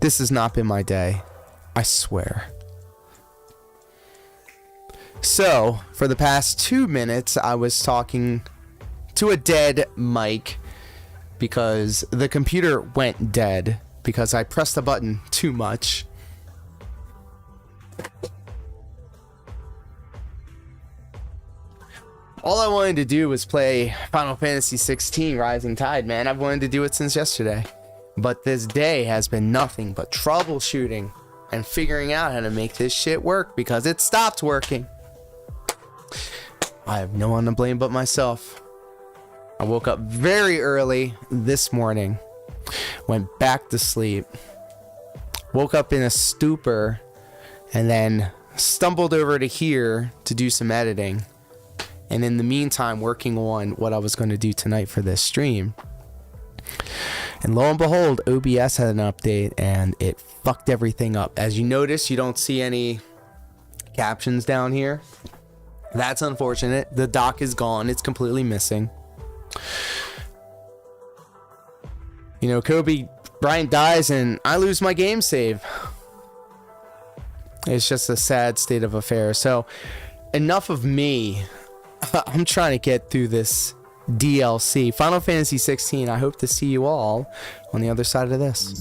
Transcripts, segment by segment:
This has not been my day. I swear. So, for the past 2 minutes, I was talking to a dead mic because the computer went dead because I pressed the button too much. All I wanted to do was play Final Fantasy XVI Rising Tide, man. I've wanted to do it since yesterday. But this day has been nothing but troubleshooting and figuring out how to make this shit work because it stopped working. I have no one to blame but myself. I woke up very early this morning, went back to sleep, woke up in a stupor, and then stumbled over to here to do some editing. And in the meantime, working on what I was going to do tonight for this stream. And lo and behold, OBS had an update and it fucked everything up. As you notice, you don't see any captions down here. That's unfortunate. The doc is gone. It's completely missing. You know, Kobe Bryant dies and I lose my game save. It's just a sad state of affairs. So, enough of me. I'm trying to get through this DLC. Final Fantasy 16. I hope to see you all on the other side of this.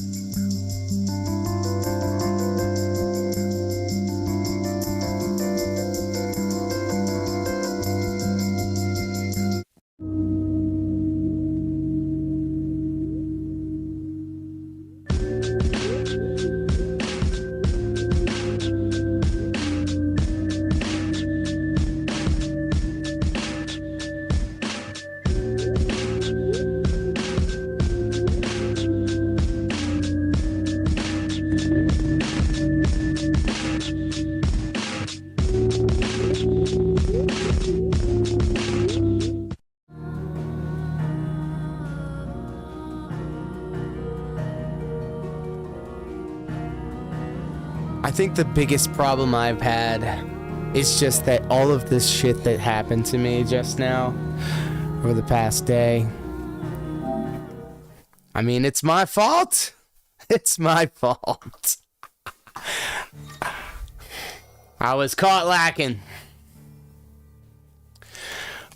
I think the biggest problem I've had is just that all of this shit that happened to me just now over the past day. I mean, it's my fault. It's my fault. I was caught lacking.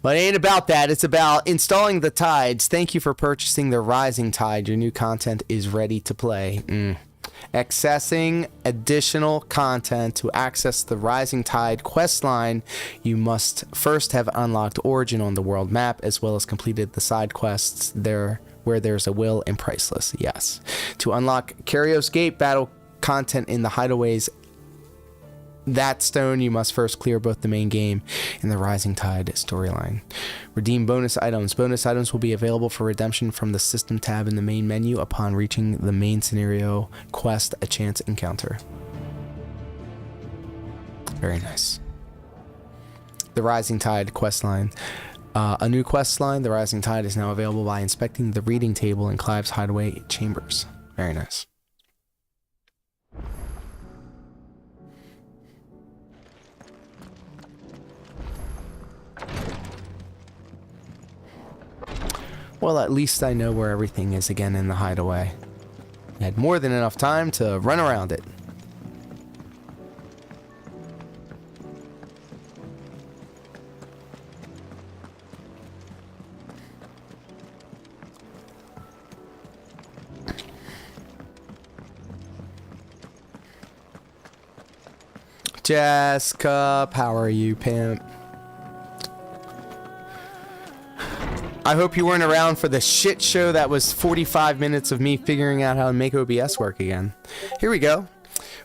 But it ain't about that. It's about installing the tides. Thank you for purchasing the Rising Tide. Your new content is ready to play. Accessing additional content to access the Rising Tide questline, you must first have unlocked Origin on the world map, as well as completed the side quests there where there's a will and priceless. Yes. To unlock Karios Gate battle content in the hideaways, that stone, you must first clear both the main game and the Rising Tide storyline. Redeem bonus items. Bonus items will be available for redemption from the system tab in the main menu upon reaching the main scenario quest, a chance encounter. Very nice. The Rising Tide questline. A new questline, the Rising Tide, is now available by inspecting the reading table in Clive's hideaway chambers. Very nice. Well, at least I know where everything is again in the hideaway. I had more than enough time to run around it. Jessica, how are you, pimp? I hope you weren't around for the shit show that was 45 minutes of me figuring out how to make OBS work again. Here we go.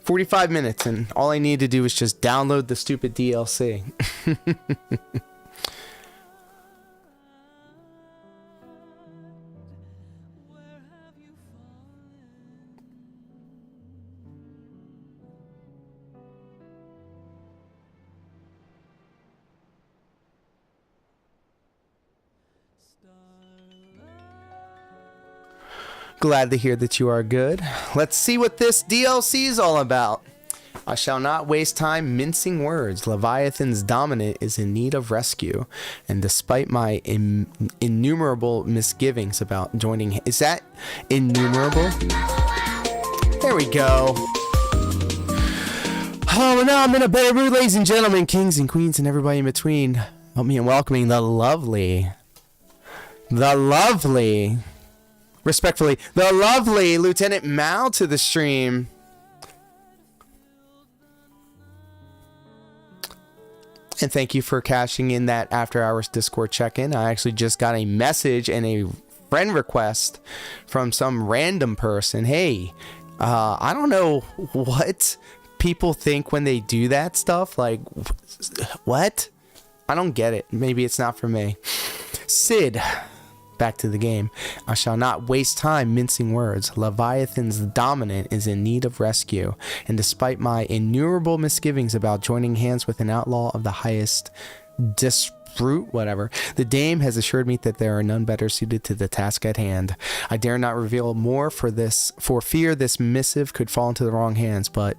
45 minutes, and all I need to do is just download the stupid DLC. Glad to hear that you are good. Let's see what this DLC is all about. I shall not waste time mincing words. Leviathan's dominant is in need of rescue, and despite my innumerable misgivings about joining... Is that innumerable? There we go. Oh, now I'm in a better mood, ladies and gentlemen, kings and queens, and everybody in between. Help me in welcoming the lovely, respectfully, the lovely Lieutenant Mao to the stream. And thank you for cashing in that after hours Discord check-in. I actually just got a message and a friend request from some random person. Hey, I don't know what people think when they do that stuff. Like, what? I don't get it. Maybe it's not for me. Sid. Back to the game. I shall not waste time mincing words. Leviathan's dominant is in need of rescue, and despite my innumerable misgivings about joining hands with an outlaw of the highest disrepute, the dame has assured me that there are none better suited to the task at hand. I dare not reveal more for fear this missive could fall into the wrong hands, but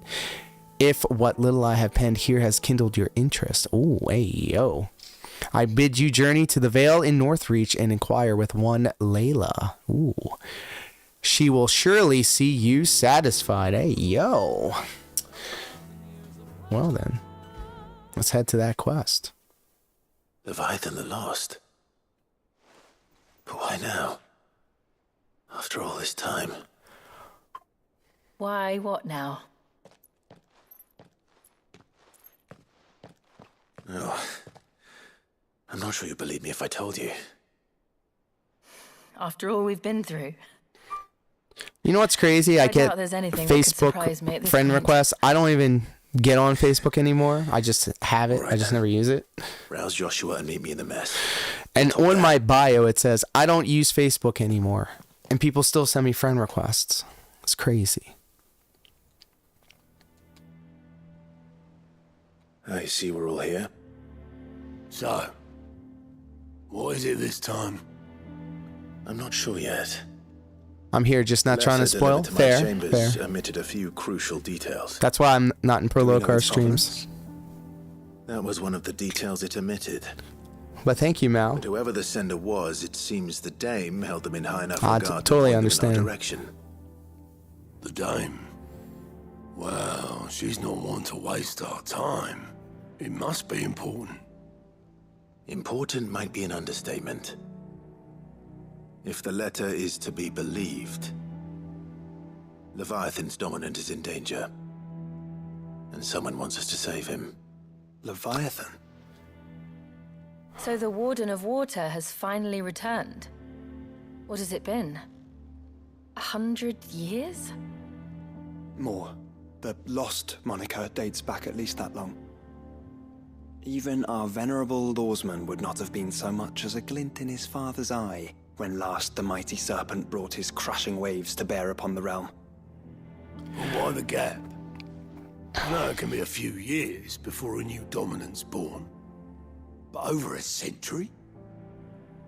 if what little I have penned here has kindled your interest, ooh, hey, yo, I bid you journey to the Vale in Northreach and inquire with one Layla. Ooh. She will surely see you satisfied. Hey, yo. Well then, let's head to that quest. Leviathan the Lost. But why now? After all this time. Why, what now? Oh. I'm not sure you'd believe me if I told you. After all we've been through. You know what's crazy? I get Facebook friend requests. I don't even get on Facebook anymore. I just have it. Right, I just never use it. Rouse Joshua and meet me in the mess. And on my bio it says, I don't use Facebook anymore. And people still send me friend requests. It's crazy. I see we're all here. So, what is it this time? I'm not sure yet. I'm here just not trying to spoil. Fair. Chambers omitted a few crucial details. That's why I'm not in Prolocar its streams. That was one of the details it omitted. But thank you, Mal. But whoever the sender was, it seems the dame held them in high enough I regard totally to point them in our understand. direction. The dame. Well, she's not one to waste our time. It must be important. Important might be an understatement. If the letter is to be believed, Leviathan's dominant is in danger. And someone wants us to save him. Leviathan? So the Warden of Water has finally returned. What has it been? 100 years? More. The Lost moniker dates back at least that long. Even our venerable lawsman would not have been so much as a glint in his father's eye when last the mighty serpent brought his crushing waves to bear upon the realm. Well, why the gap? I know it can be a few years before a new dominant's born. But over a century?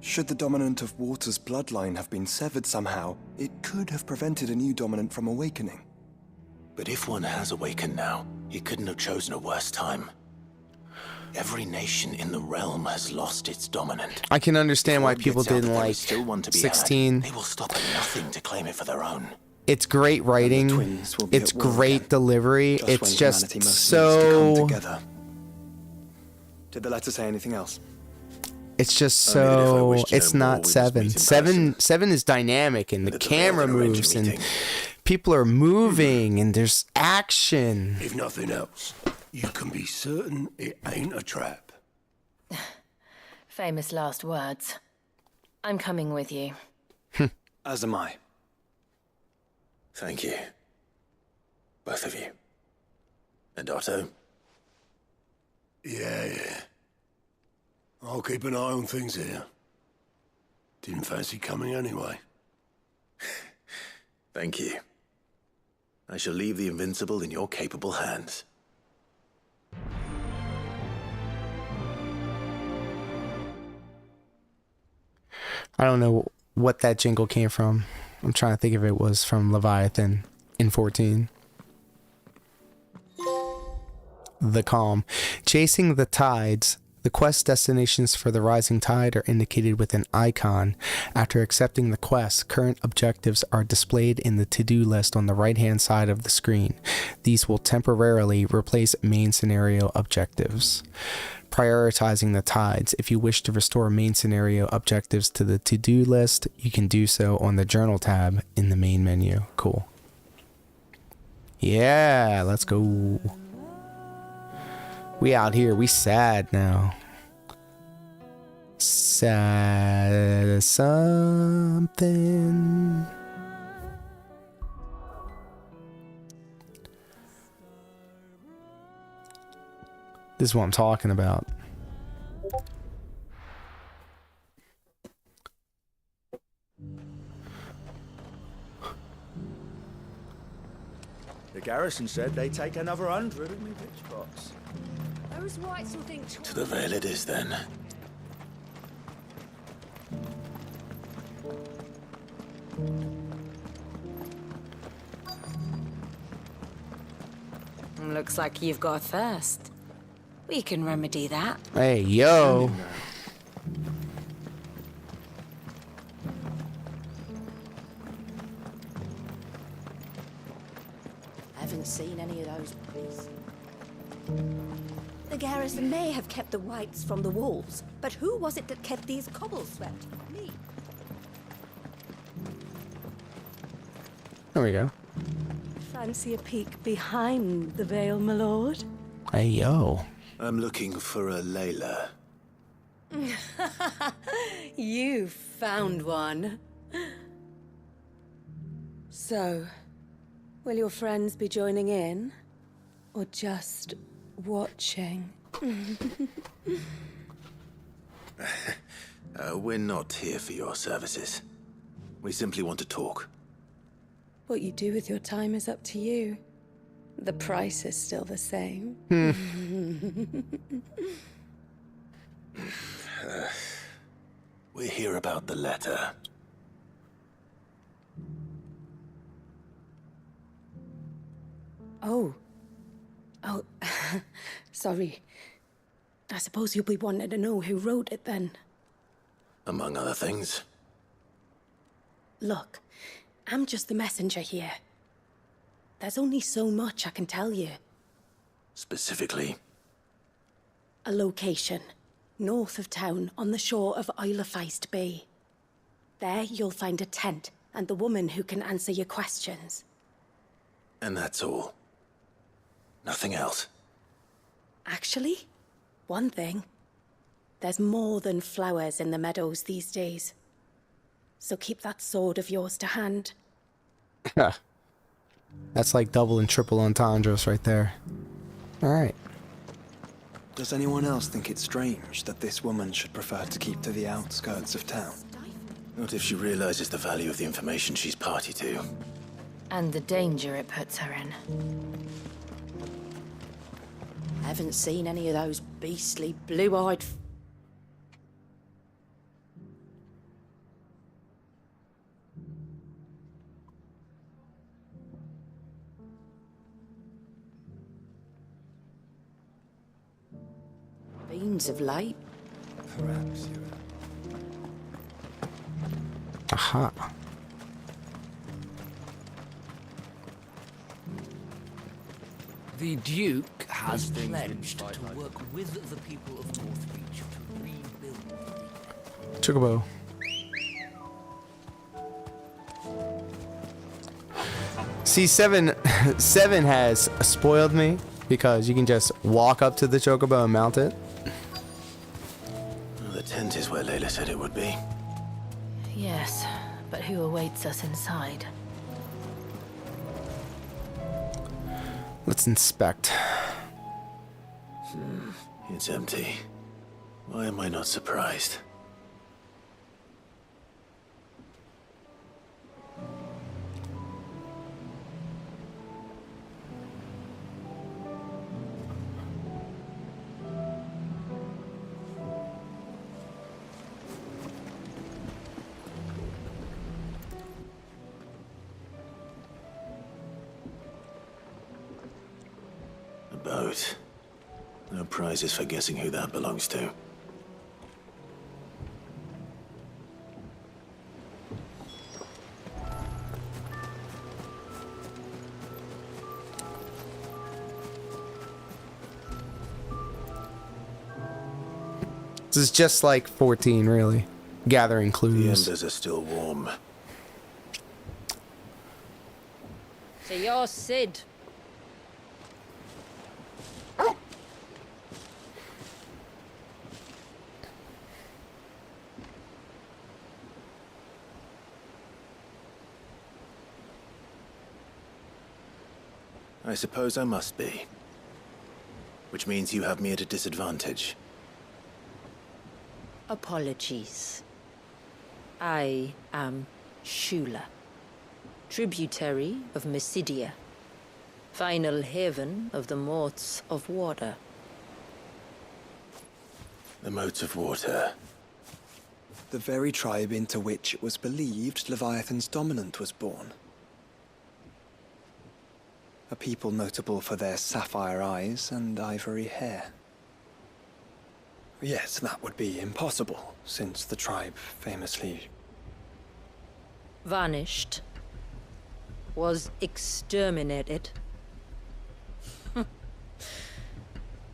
Should the dominant of Water's bloodline have been severed somehow, it could have prevented a new dominant from awakening. But if one has awakened now, he couldn't have chosen a worse time. Every nation in the realm has lost its dominant. I can understand why If word people gets out didn't that there like is still one to be 16. had, they will stop at nothing to claim it for their own. It's great writing. twins will be It's at war great again, delivery. Just when It's just humanity most needs to come so. together. Did the letter say anything else? It's just Only that if I so. wished to It's know more, not we must seven. meet in Seven. person. Seven is dynamic, and the That the camera Veil can arrange a moves, and meeting. people are moving, and there's action. If nothing else, you can be certain it ain't a trap. Famous last words. I'm coming with you. As am I. Thank you. Both of you. And Otto? Yeah. I'll keep an eye on things here. Didn't fancy coming anyway. Thank you. I shall leave the Invincible in your capable hands. I don't know what that jingle came from. I'm trying to think if it was from Leviathan in 14. The Calm. Chasing the tides. The quest destinations for the rising tide are indicated with an icon. After accepting the quest, current objectives are displayed in the to-do list on the right-hand side of the screen. These will temporarily replace main scenario objectives. Prioritizing the tides. If you wish to restore main scenario objectives to the to-do list, you can do so on the journal tab in the main menu. Cool. Yeah, let's go. We out here. We sad now. Sad something. This is what I'm talking about. The garrison said they'd take another 100 of me pitch pots. Those whites will think To the Veil it is then. Looks like you've got a thirst. We can remedy that. Hey, yo. Haven't seen any of those priests. The garrison may have kept the whites from the wolves, but who was it that kept these cobbles swept? Me. There we go. Fancy a peek behind the veil, my lord? Hey, yo. I'm looking for a Layla. You found one. So, will your friends be joining in? Or just watching? We're not here for your services. We simply want to talk. What you do with your time is up to you. The price is still the same. We're here about the letter. Oh. Sorry. I suppose you'll be wanting to know who wrote it then. Among other things. Look, I'm just the messenger here. there's only so much I can tell you. Specifically? A location, north of town, on the shore of Isle of Feist Bay. There you'll find a tent and the woman who can answer your questions. And that's all? Nothing else? Actually, one thing. There's more than flowers in the meadows these days. So keep that sword of yours to hand. That's like double and triple entendres right there. Alright. Does anyone else think it's strange that this woman should prefer to keep to the outskirts of town? Not if she realizes the value of the information she's party to. And the danger it puts her in. I haven't seen any of those beastly blue-eyed... beans of late. Perhaps you Aha. The Duke has pledged to work with the people of Northreach to rebuild. Chocobo. See, seven has spoiled me because you can just walk up to the Chocobo and mount it. Well, the tent is where Layla said it would be. Yes, but who awaits us inside? Let's inspect. It's empty. Why am I not surprised? A boat. No prizes for guessing who that belongs to. This is just like 14, really. Gathering The clues. embers are still warm. So you're Sid. I suppose I must be. Which means you have me at a disadvantage. Apologies. I am Shula, tributary of Mysidia, final haven of the Moats of Water. The Moats of Water. The very tribe into which it was believed Leviathan's dominant was born. A people notable for their sapphire eyes and ivory hair. Yes, that would be impossible, since the tribe famously... Vanished. Was exterminated.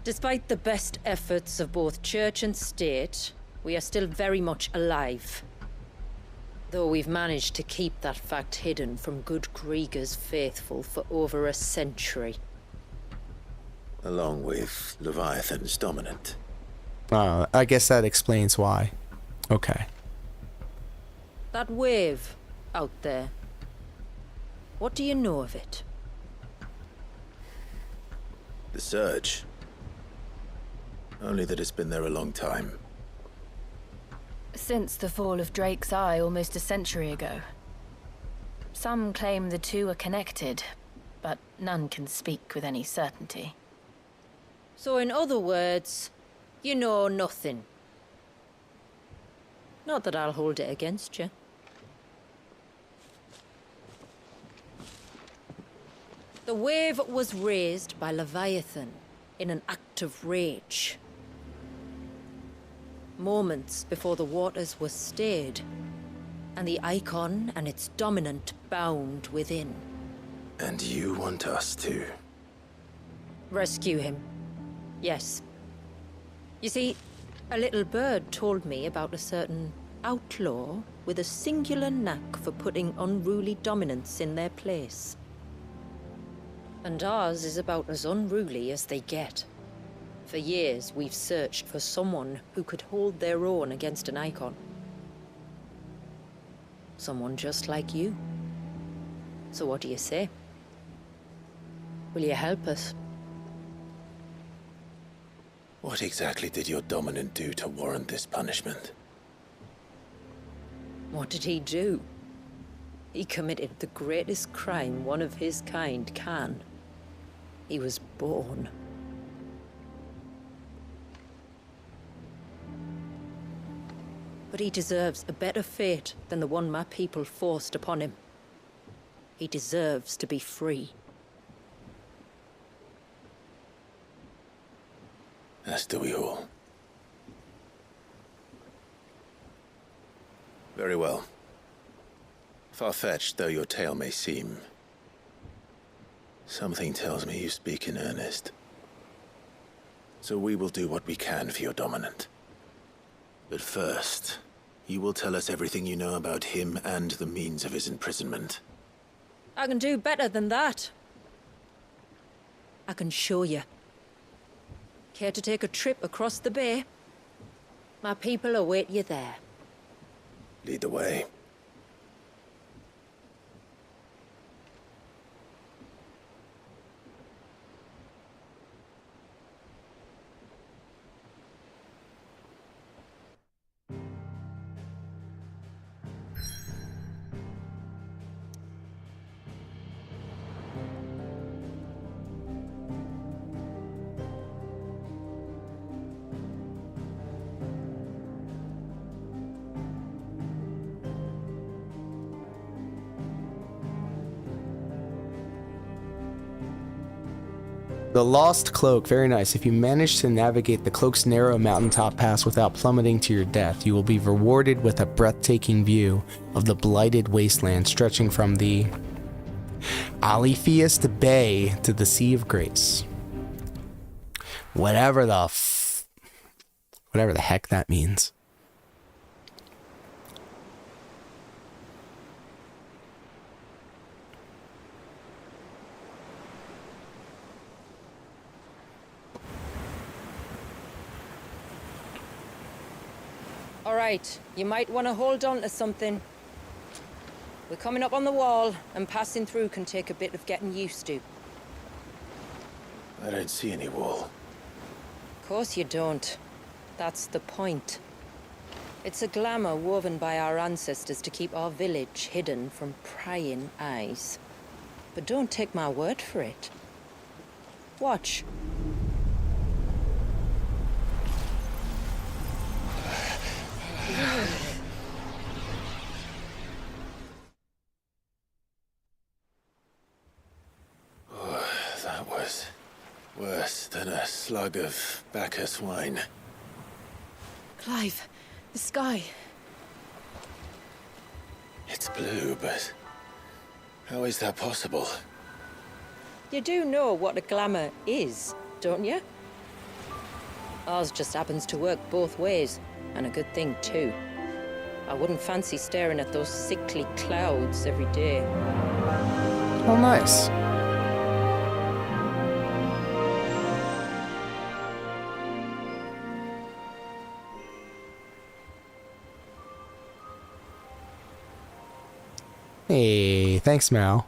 Despite the best efforts of both church and state, we are still very much alive. Though we've managed to keep that fact hidden from good Krieger's faithful for over a century. Along with Leviathan's dominant. I guess that explains why. Okay. That wave out there. What do you know of it? The Surge. Only that it's been there a long time. Since the fall of Drake's Eye almost a century ago. Some claim the two are connected, but none can speak with any certainty. So in other words, you know nothing. Not that I'll hold it against you. The wave was raised by Leviathan in an act of rage. Moments before the waters were stayed, and the icon and its dominant bound within. And you want us to? Rescue him. Yes. You see, a little bird told me about a certain outlaw with a singular knack for putting unruly dominants in their place. And ours is about as unruly as they get. For years, we've searched for someone who could hold their own against an icon. Someone just like you. So what do you say? Will you help us? What exactly did your dominant do to warrant this punishment? What did he do? He committed the greatest crime one of his kind can. He was born. But he deserves a better fate than the one my people forced upon him. He deserves to be free. As do we all. Very well. Far-fetched though your tale may seem, something tells me you speak in earnest. So we will do what we can for your dominant. But first, you will tell us everything you know about him and the means of his imprisonment. I can do better than that. I can show you. Care to take a trip across the bay? My people await you there. Lead the way. The Lost Cloak, very nice. If you manage to navigate the cloak's narrow mountaintop pass without plummeting to your death, you will be rewarded with a breathtaking view of the blighted wasteland stretching from the Aliphiest Bay to the Sea of Grace. Whatever the heck that means. All right, you might want to hold on to something. We're coming up on the wall, and passing through can take a bit of getting used to. I don't see any wall. Of course you don't. That's the point. It's a glamour woven by our ancestors to keep our village hidden from prying eyes. But don't take my word for it. Watch. Oh, that was worse than a slug of Bacchus wine. Clive, the sky. It's blue, but how is that possible? You do know what a glamour is, don't you? Ours just happens to work both ways, and a good thing too. I wouldn't fancy staring at those sickly clouds every day. Oh, nice. Hey, thanks, Mal.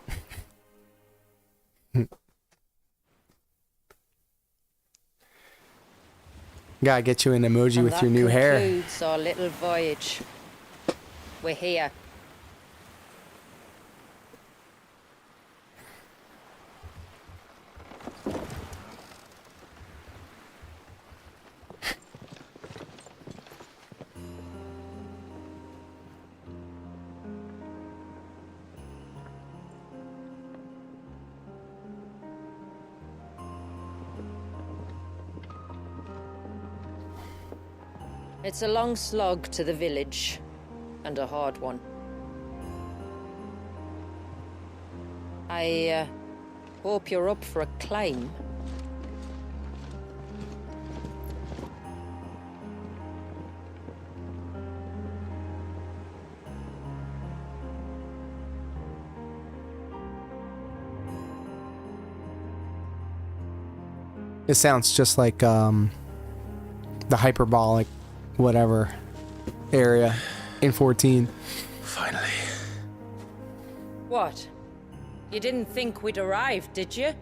Gotta get you an emoji And with your new hair. that concludes our little voyage. We're here. It's a long slog to the village, and a hard one. I Hope you're up for a climb. It sounds just like the hyperbolic whatever area in 14. Finally. What? You didn't think we'd arrived, did you?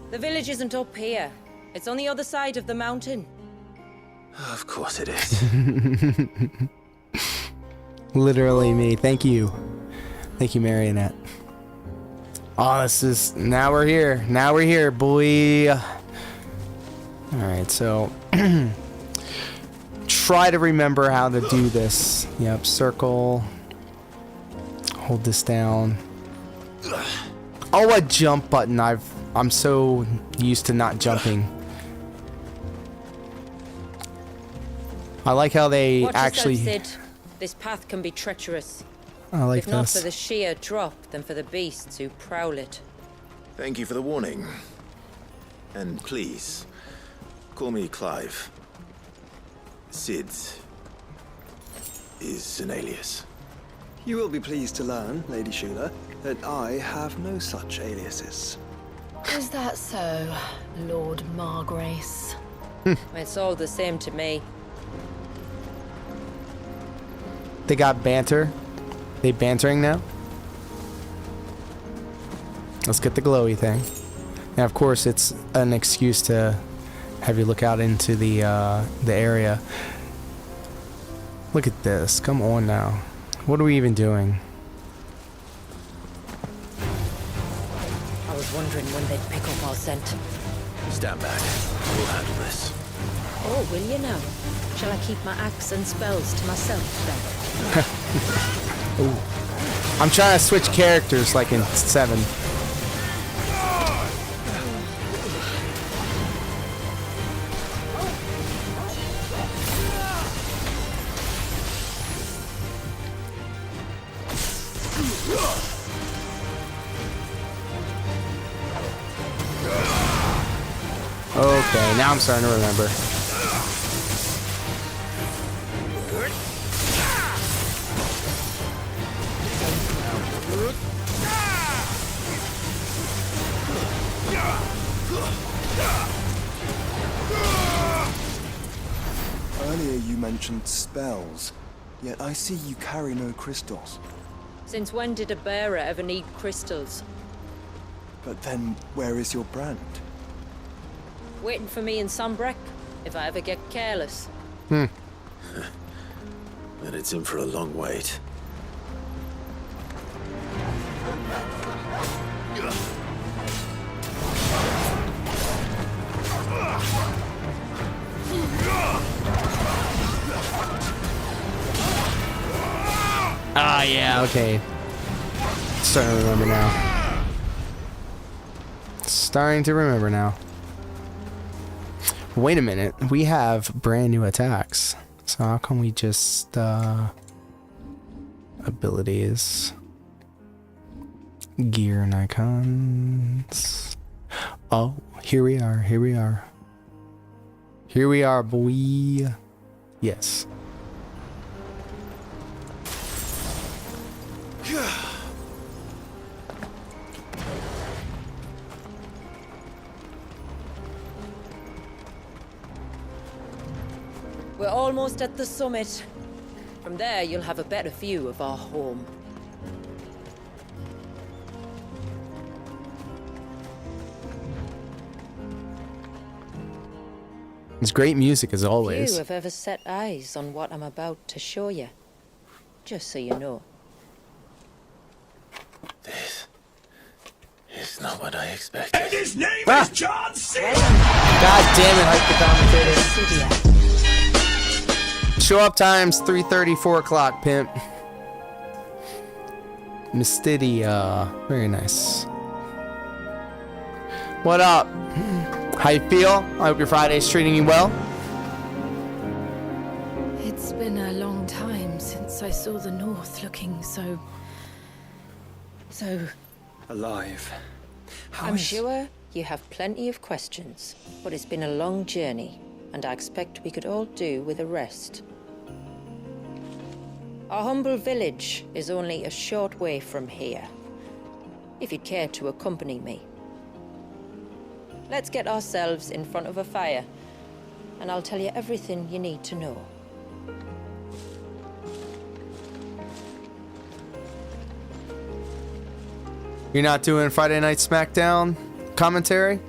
The village isn't up here. It's on the other side of the mountain. Of course it is. Literally me. Thank you. Thank you, Marionette. Oh, this is... Now we're here. Now we're here, boy. Alright, so... try to remember how to do this. Yep, circle. Hold this down. Oh, a jump button. I'm so used to not jumping. I like how they Watch actually... yourself, Sid. This path can be treacherous. I like if not this. for the sheer drop, then for the beasts who prowl it. Thank you for the warning. And please, call me Clive. Sid is an alias. You will be pleased to learn, Lady Shula, that I have no such aliases. Is that so, Lord Margrace? It's all the same to me. They got banter. They bantering now? Let's get the glowy thing. And of course, it's an excuse to have you look out into the area. Look at this. Come on now. What are we even doing? I was wondering when they'd pick up our scent. Stand back. We'll handle this. Oh, will you now? Shall I keep my axe and spells to myself then? Ooh. I'm trying to switch characters like in 7. Okay, now I'm starting to remember. Earlier you mentioned spells, yet I see you carry no crystals. Since when did a bearer ever need crystals? But then, where is your brand? Waiting for me in Sunbreck, if I ever get careless. And it's in for a long wait. Ah, yeah, okay. Starting to remember now. Starting to remember now. Wait a minute. We have brand new attacks. So how come we just, abilities. Gear and icons. Oh, here we are. Here we are. Here we are, boy. Yes. We're almost at the summit. From there, you'll have a better view of our home. It's great music as always. Few have ever set eyes on what I'm about to show you. Just so you know. This is not what I expected. And his name is John C. God damn it, hype the commentator. Show up times 3:30, 4 o'clock, pimp. Mystidia. Very nice. What up? How you feel? I hope your Friday's treating you well. It's been a long time since I saw the north looking so alive. I'm sure you have plenty of questions, but it's been a long journey, and I expect we could all do with a rest. Our humble village is only a short way from here, if you'd care to accompany me. Let's get ourselves in front of a fire, and I'll tell you everything you need to know. You're not doing Friday Night SmackDown commentary?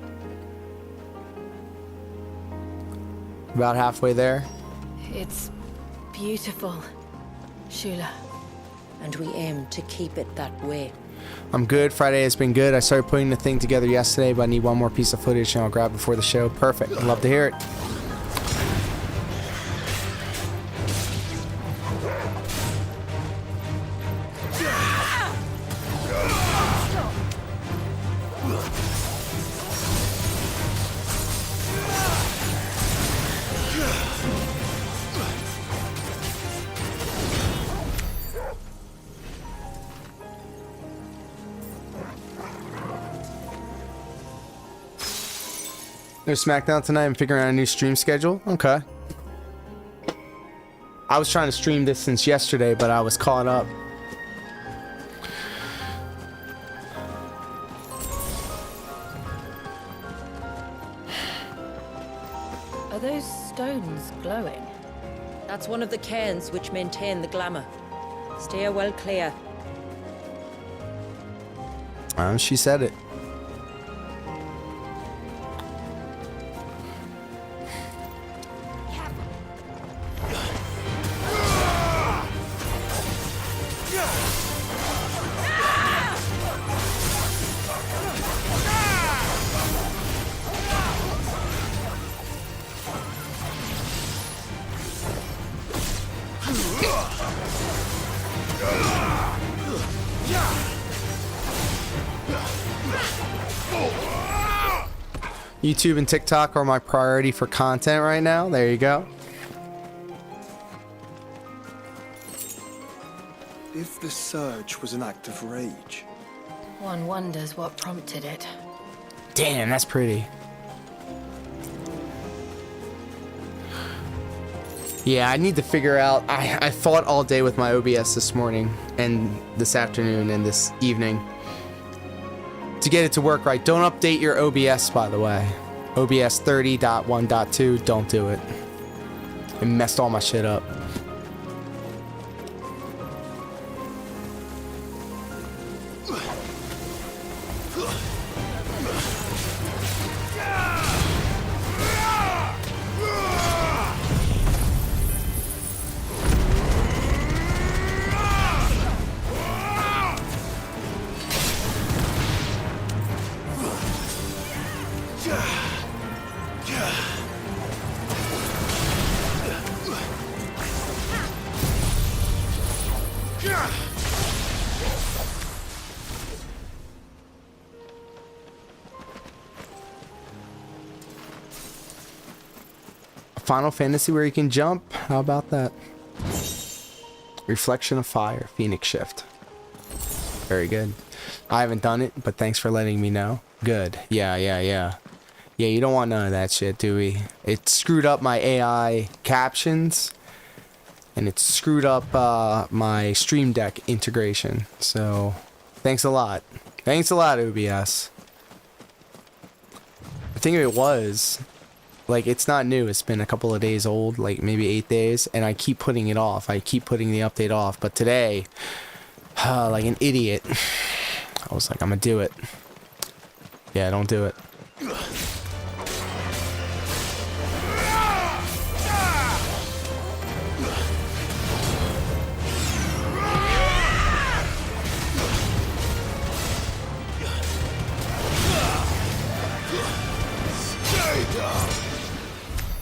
About halfway there. It's beautiful, Shula. And we aim to keep it that way. I'm good. Friday has been good. I started putting the thing together yesterday, but I need one more piece of footage and I'll grab before the show. Perfect. I'd love to hear it. There's SmackDown tonight. I'm figuring out a new stream schedule. Okay. I was trying to stream this since yesterday, but I was caught up. Are those stones glowing? That's one of the cairns which maintain the glamour. Steer well clear. She said it. YouTube and TikTok are my priority for content right now. There you go. If the surge was an act of rage, One wonders what prompted it. Damn, that's pretty. Yeah, I need to figure out. I fought all day with my OBS this morning and this afternoon and this evening to get it to work right. Don't update your OBS, by the way. OBS 30.1.2, don't do it. It messed all my shit up. Final Fantasy where you can jump. How about that? Reflection of Fire, Phoenix Shift. Very good. I haven't done it, but thanks for letting me know. Good. Yeah, you don't want none of that shit, do we? It screwed up my AI captions, and it screwed up my Stream Deck integration. So, thanks a lot. Thanks a lot, OBS. The thing of it was, like, it's not new. It's been a couple of days old, like maybe 8 days, and I keep putting it off. I keep putting the update off. But today, like an idiot, I was like, I'm gonna do it. Yeah, don't do it.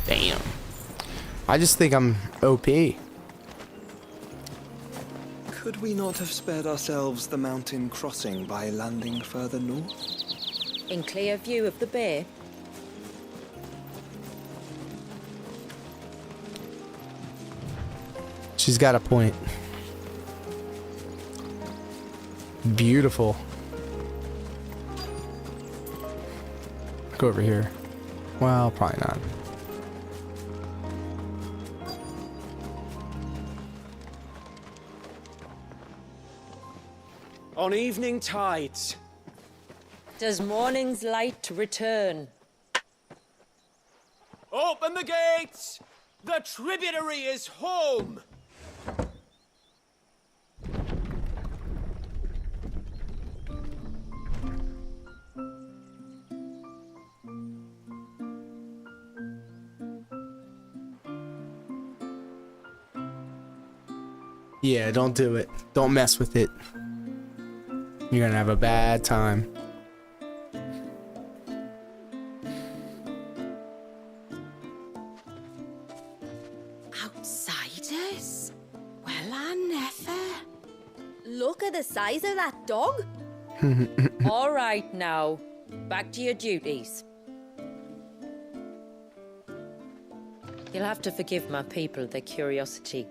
Damn. I just think I'm OP. could we not have spared ourselves the mountain crossing by landing further north? In clear view of the bay? She's got a point. Beautiful. Go over here. Well, probably not. On evening tides. Does morning's light return? Open the gates! The tributary is home! Yeah, don't do it. Don't mess with it. You're gonna have a bad time. Outsiders? Well, I never. Look at the size of that dog. All right now, back to your duties. You'll have to forgive my people their curiosity.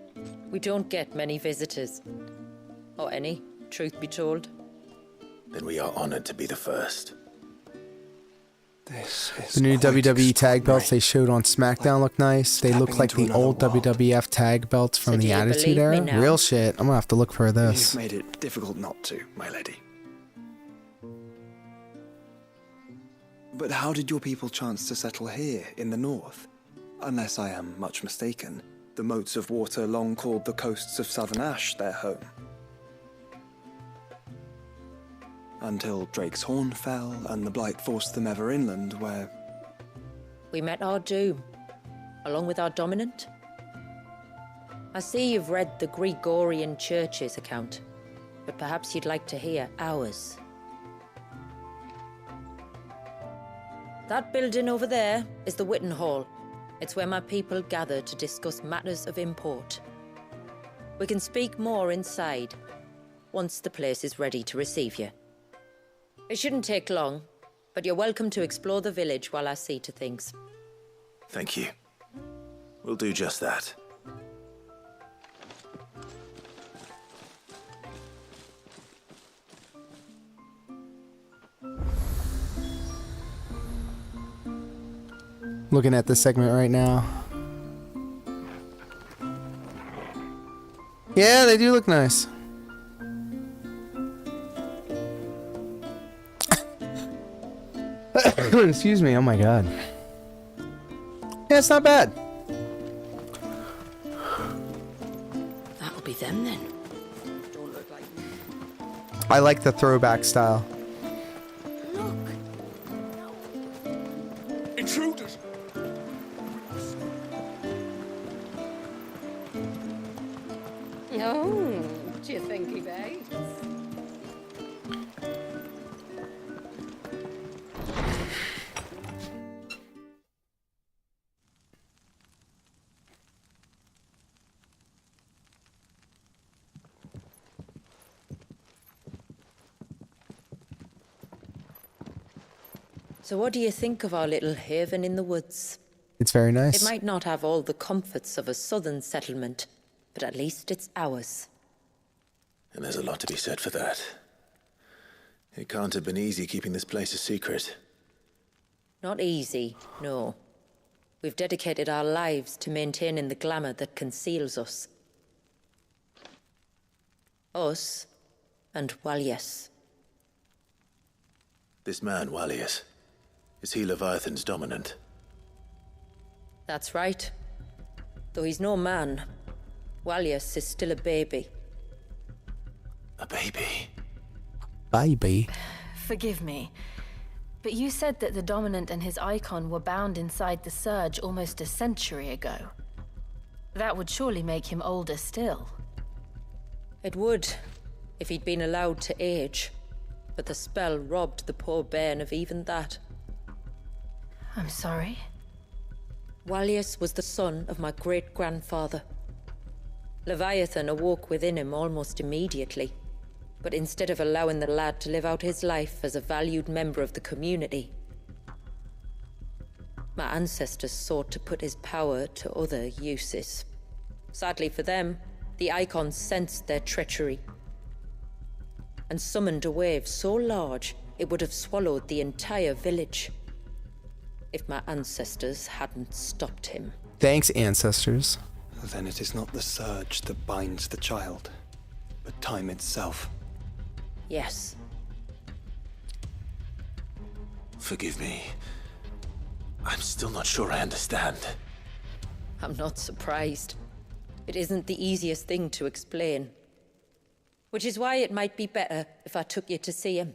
We don't get many visitors. Or any, truth be told. Then we are honored to be the first. This is The new quite WWE tag belts they extraordinary. showed on SmackDown look nice. They look stepping like into the another old world. WWF tag belts from So do the you Attitude believe me Era. now? Real shit. I'm gonna have to look for You've this. made it difficult not to, my lady. But how did your people chance to settle here in the north? Unless I am much mistaken, the moats of water long called the coasts of Southern Ash their home. Until Drake's Horn fell and the Blight forced them ever inland, where We met our doom, along with our dominant. I see you've read the Gregorian Church's account, but perhaps you'd like to hear ours. That building over there is the Witten Hall. It's where my people gather to discuss matters of import. We can speak more inside, once the place is ready to receive you. It shouldn't take long, but you're welcome to explore the village while I see to things. Thank you. We'll do just that. Looking at this segment right now. Yeah, they do look nice. Excuse me, oh my god. Yeah, it's not bad. That'll be them then. Don't look like I like the throwback style. Intruders! Oh, do you think he begs? So what do you think of our little haven in the woods? It's very It nice. might not have all the comforts of a southern settlement, but at least it's ours. And there's a lot to be said for that. It can't have been easy keeping this place a secret. Not easy, no. We've dedicated our lives to maintaining the glamour that conceals us. Us and Walyas. This man, Wallius, is he Leviathan's dominant? That's right. Though he's no man, Walyas is still a baby. A baby? Baby. Forgive me, but you said that the Dominant and his icon were bound inside the Surge almost a century ago. That would surely make him older still. It would, if he'd been allowed to age. But the spell robbed the poor bairn of even that. I'm sorry. Walyas was the son of my great-grandfather. Leviathan awoke within him almost immediately. But instead of allowing the lad to live out his life as a valued member of the community, my ancestors sought to put his power to other uses. Sadly for them, the icons sensed their treachery and summoned a wave so large it would have swallowed the entire village. if my ancestors hadn't stopped him. Thanks, ancestors. Then it is not the surge that binds the child, but time itself. Yes. Forgive me. I'm still not sure I understand. I'm not surprised. It isn't the easiest thing to explain. Which is why it might be better if I took you to see him.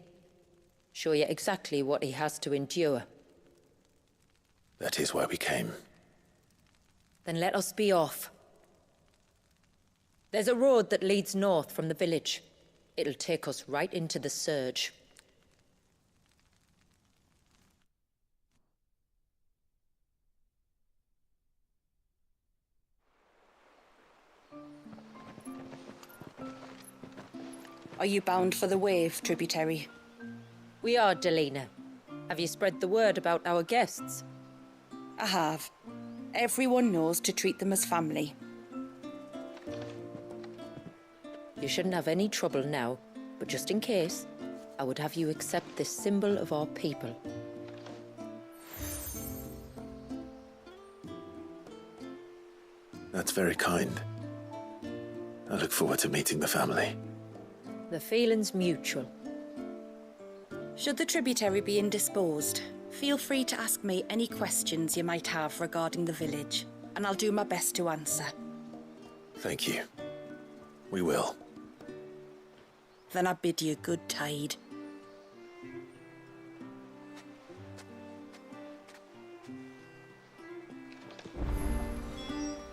Show you exactly what he has to endure. That is why we came. Then let us be off. There's a road that leads north from the village. It'll take us right into the surge. Are you bound for the wave, tributary? We are, Delina. Have you spread the word about our guests? I have. Everyone knows to treat them as family. You shouldn't have any trouble now, but just in case, I would have you accept this symbol of our people. That's very kind. I look forward to meeting the family. The feeling's mutual. Should the tributary be indisposed, feel free to ask me any questions you might have regarding the village, and I'll do my best to answer. Thank you. We will. Then I bid you good tide.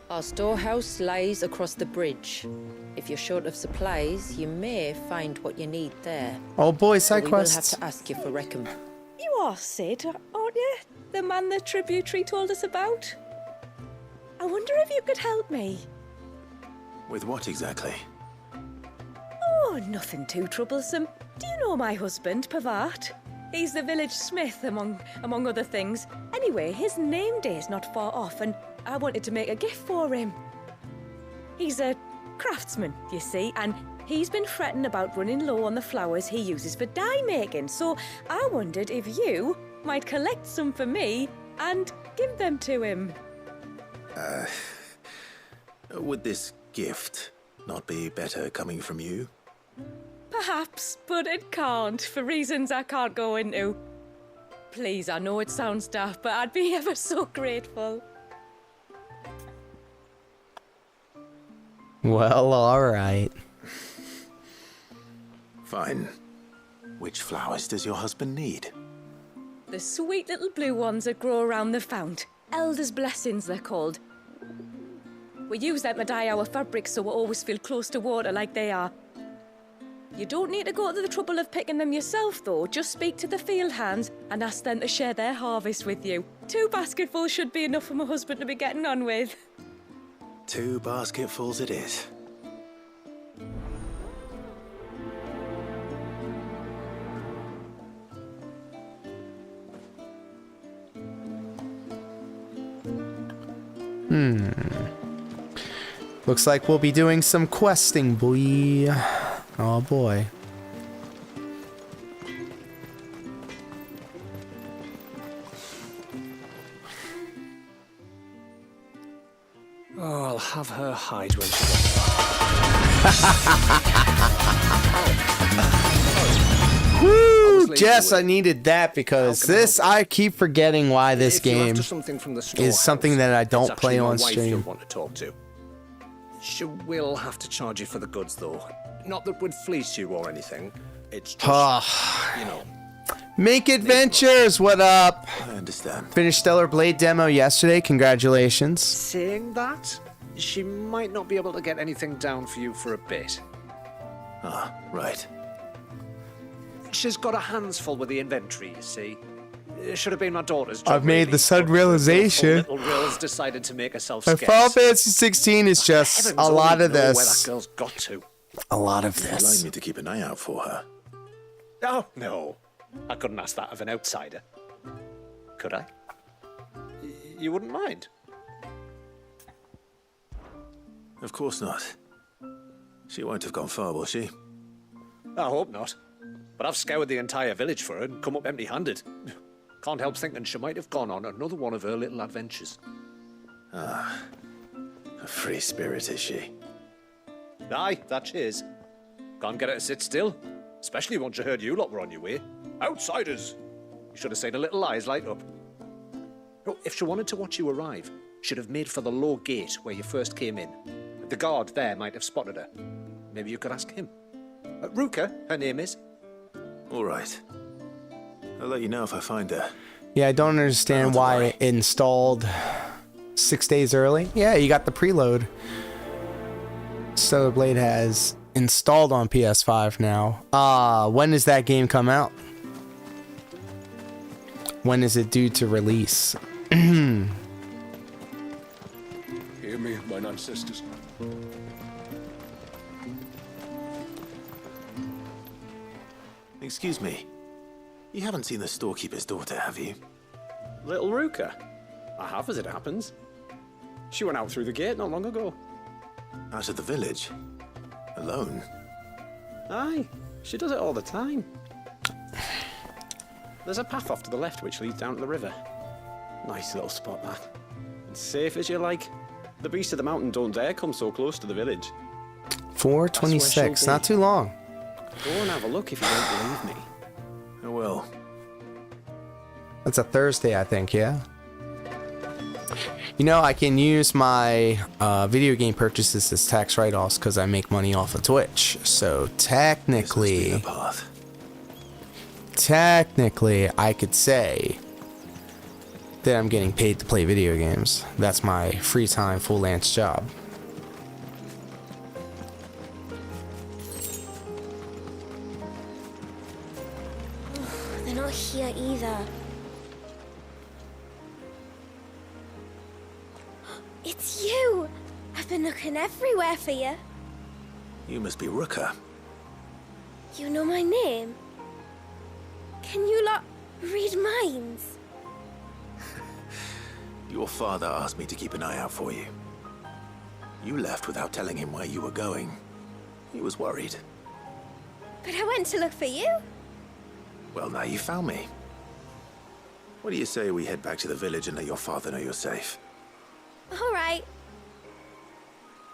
Our storehouse lies across the bridge. If you're short of supplies, you may find what you need there. Oh boy, side We will have quests. to ask you for recompense. You are Sid, aren't you? The man the tributary told us about? I wonder if you could help me. With what exactly? Oh, nothing too troublesome. Do you know my husband, Pavat? He's the village smith, among other things. Anyway, his name day's not far off, and I wanted to make a gift for him. He's a craftsman, you see, and he's been fretting about running low on the flowers he uses for dye making, so I wondered if you might collect some for me and give them to him. Would this gift not be better coming from you? Perhaps, but it can't, for reasons I can't go into. Please, I know it sounds daft, but I'd be ever so grateful. Well, alright. Fine. Which flowers does your husband need? The sweet little blue ones that grow around the fount. Elder's blessings, they're called. We use them to dye our fabrics so we always feel close to water like they are. You don't need to go to the trouble of picking them yourself, though. Just speak to the field hands and ask them to share their harvest with you. 2 basketfuls should be enough for my husband to be getting on with. 2 basketfuls it is. Looks like we'll be doing some questing, boy. Oh boy. Oh, I'll have her hide when she gets back. Woo! Jess, I needed that because this, I keep forgetting why this If you're game after something from the is storehouse, something that I don't it's play actually my on wife stream. you'll want to talk to. She will have to charge you for the goods, though. Not that we'd fleece you or anything. It's just, you know. Make adventures, what up? I understand. Finished Stellar Blade demo yesterday, congratulations. Saying that, she might not be able to get anything down for you for a bit. Ah, right. She's got her hands full with the inventory, you see. It should have been my daughter's job. I've made really, the sudden but realization. Little Rill's decided to make herself My scarce. Final Fantasy 16 is just Heavens a lot only of know Where that this. girl's got to. A lot of You'd like this. me to keep an eye out for her. Oh, no. I couldn't ask that of an outsider. Could I? You wouldn't mind? Of course not. She won't have gone far, will she? I hope not. But I've scoured the entire village for her and come up empty-handed. Can't help thinking she might have gone on another one of her little adventures. Ah, a free spirit, is she? Aye, that she is. Can't get her to sit still, especially once she heard you lot were on your way. Outsiders! You should have seen her little eyes light up. Oh, if she wanted to watch you arrive, she'd have made for the low gate where you first came in. The guard there might have spotted her. Maybe you could ask him. Ruka, her name is. All right. I'll let you know if I find her. Yeah, I don't understand why it installed 6 days early. Yeah, you got the preload. Stellar Blade has installed on PS5 now. When does that game come out? When is it due to release? Hear me, mine ancestors. Excuse me. You haven't seen the storekeeper's daughter, have you? Little Ruka? I have, as it happens. She went out through the gate not long ago. Out of the village? Alone? Aye, she does it all the time. There's a path off to the left which leads down to the river. Nice little spot, that. And safe as you like. The beasts of the mountain don't dare come so close to the village. 4:26, not too long. Go and have a look if you don't believe me. I will. That's a Thursday, I think, yeah? You know, I can use my video game purchases as tax write-offs because I make money off of Twitch. So technically, I could say that I'm getting paid to play video games. That's my free time, freelance job. They're not here either. It's you! I've been looking everywhere for you. You must be Ruka. You know my name? Can you lot read minds? Your father asked me to keep an eye out for you. You left without telling him where you were going. He was worried. But I went to look for you. Well, now you found me. What do you say we head back to the village and let your father know you're safe? All right.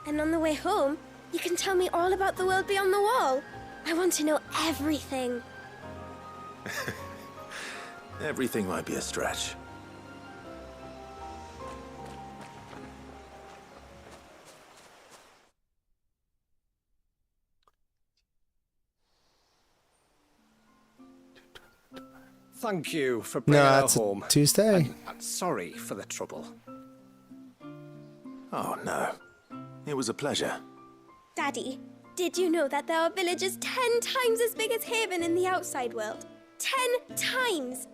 And on the way home, you can tell me all about the world beyond the wall. I want to know everything. Everything might be a stretch. Thank you for bringing No, her that's home. Tuesday. And sorry for the trouble. Oh, no. It was a pleasure. Daddy, did you know that there are villages 10 times as big as Haven in the outside world? 10 times!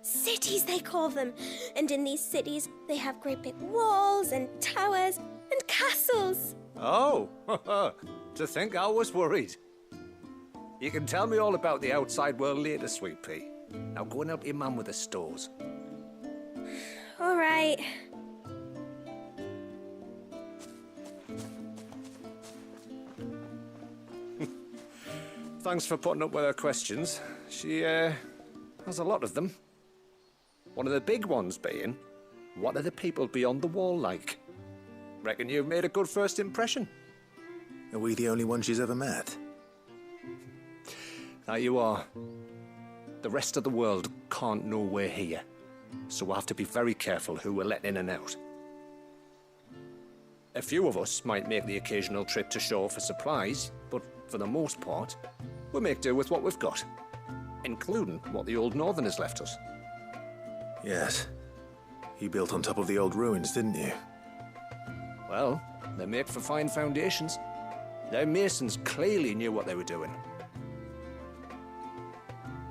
Cities, they call them. And in these cities, they have great big walls and towers and castles. Oh, to think I was worried. You can tell me all about the outside world later, Sweet Pea. Now go and help your mum with the stores. All right. Thanks for putting up with her questions. She, has a lot of them. One of the big ones being, what are the people beyond the wall like? Reckon you've made a good first impression. Are we the only one she's ever met? Now you are. The rest of the world can't know we're here, so we'll have to be very careful who we're letting in and out. A few of us might make the occasional trip to shore for supplies, but for the most part, we'll make do with what we've got, including what the old Northerners left us. Yes. You built on top of the old ruins, didn't you? Well, they make for fine foundations. Their masons clearly knew what they were doing.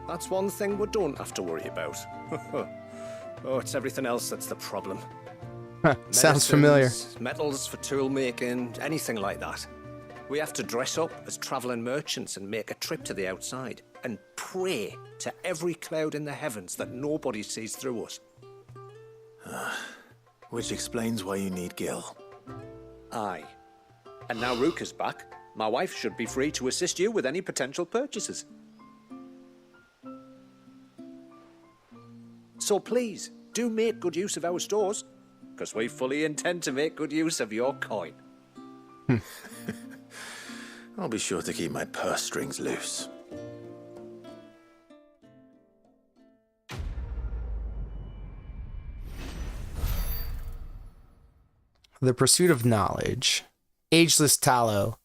That's one thing we don't have to worry about. Oh, it's everything else that's the problem. Sounds familiar. Metals for tool making, anything like that. We have to dress up as traveling merchants and make a trip to the outside and pray to every cloud in the heavens that nobody sees through us. Which explains why you need Gil. Aye. And now Ruka's back, my wife should be free to assist you with any potential purchases. So please, do make good use of our stores, because we fully intend to make good use of your coin. I'll be sure to keep my purse strings loose. The pursuit of knowledge. Ageless tallow,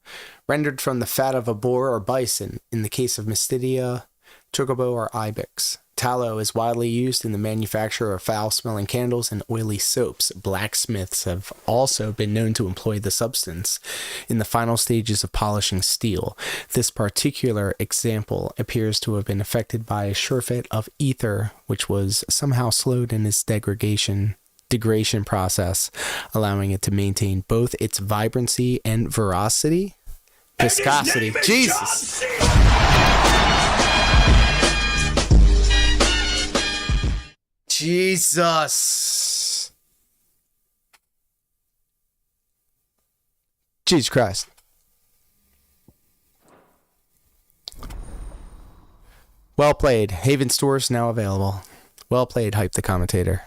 rendered from the fat of a boar or bison, in the case of Mystidia, chocobo, or ibex. Tallow is widely used in the manufacture of foul-smelling candles and oily soaps. Blacksmiths have also been known to employ the substance in the final stages of polishing steel. This particular example appears to have been affected by a surfeit of ether, which was somehow slowed in its degradation process, allowing it to maintain both its vibrancy and viscosity. Jesus. Jesus. Jesus Christ. Well played. Haven stores now available. Well played, Hype the Commentator.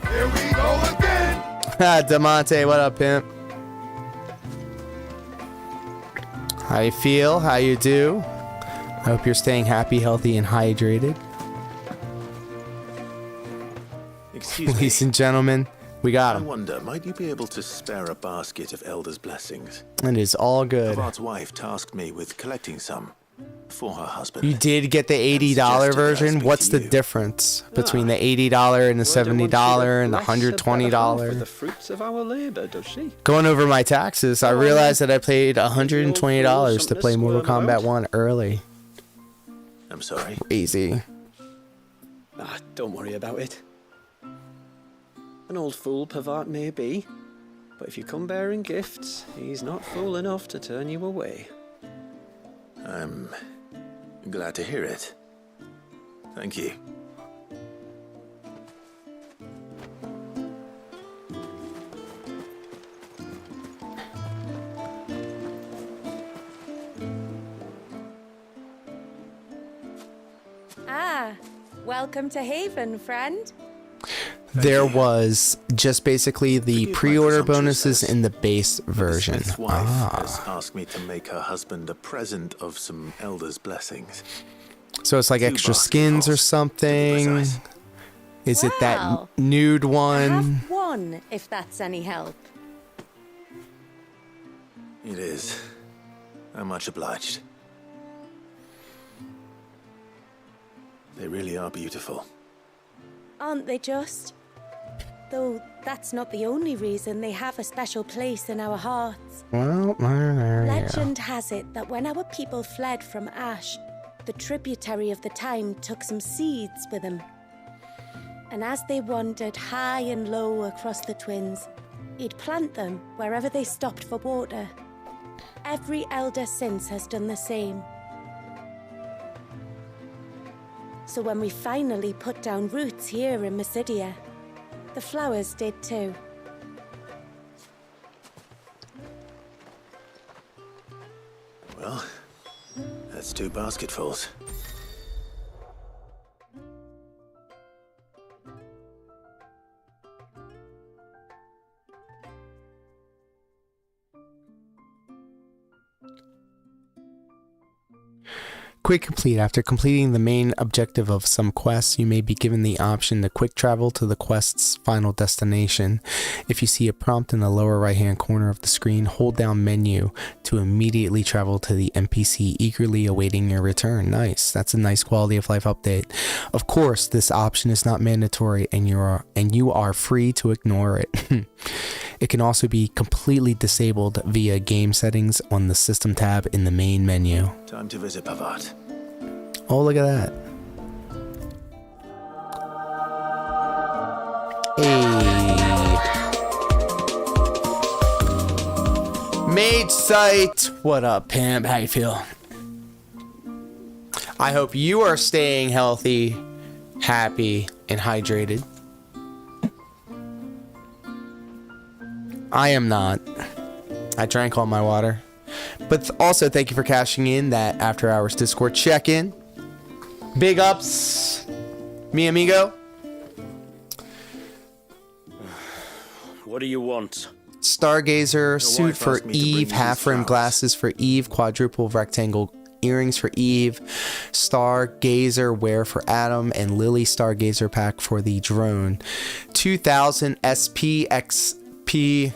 Here we go again. Demonte, what up, pimp? How you feel? How you do? I hope you're staying happy, healthy, and hydrated. Excuse me. Ladies and gentlemen, we got him. I wonder, might you be able to spare a basket of Elder's blessings? It is all good. Pavard's wife tasked me with collecting some for her husband. You did get the $80 version? What's the difference between the $80 and the $70 and the $120? For the fruits of our labor, does she? Going over my taxes, I realized that I paid $120 to play Mortal Kombat 1 early. I'm sorry. Easy. Don't worry about it. An old fool Pavard may be, but if you come bearing gifts, he's not fool enough to turn you away. I'm glad to hear it. Thank you. Welcome to Haven, friend. There was just basically the pre-order bonuses in the base version. Smith's wife has asked me to make her husband a present of some Elder's blessings. So it's like extra skins or something? Is it that nude I one? have one, if that's any help. It is. I'm much obliged. They really are beautiful. Aren't they just? Though that's not the only reason they have a special place in our hearts. Well, Legend has it that when our people fled from Ash, the tributary of the time took some seeds with them. And as they wandered high and low across the Twins, he'd plant them wherever they stopped for water. Every elder since has done the same. So when we finally put down roots here in Mystidia, the flowers did too. Well, that's 2 basketfuls. Quick complete. After completing the main objective of some quests, you may be given the option to quick travel to the quest's final destination. If you see a prompt in the lower right hand corner of the screen, hold down menu to immediately travel to the NPC eagerly awaiting your return. Nice. That's a nice quality of life update. Of course, this option is not mandatory and you are free to ignore it. It can also be completely disabled via game settings on the system tab in the main menu. Time to visit Pavard. Oh, look at that. Hey. Mage Sight. What up, pimp? How you feel? I hope you are staying healthy, happy, and hydrated. I am not. I drank all my water. But also, thank you for cashing in that after hours Discord check-in. Big ups, mi amigo. What do you want? Stargazer suit for Eve, half-rim glasses for Eve, quadruple rectangle earrings for Eve, Stargazer wear for Adam, and Lily Stargazer pack for the drone. 2000 SPXP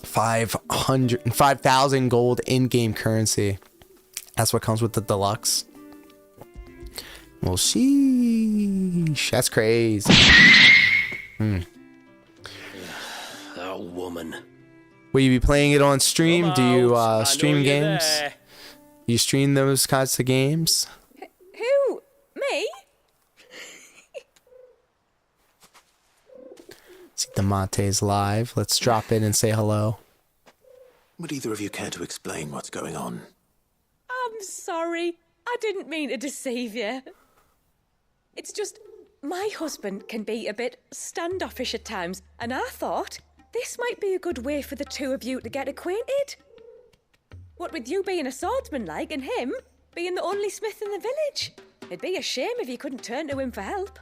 5,000 gold in-game currency. That's what comes with the deluxe. Well, sheesh, that's crazy. That woman. Will you be playing it on stream? Come Do you out. stream I know you're games? there. You stream those kinds of games? Who? Me? See, Damonte's live. Let's drop in and say hello. Would either of you care to explain what's going on? I'm sorry. I didn't mean to deceive you. It's just, my husband can be a bit standoffish at times, and I thought this might be a good way for the two of you to get acquainted. What with you being a swordsman like, and him being the only smith in the village. It'd be a shame if you couldn't turn to him for help.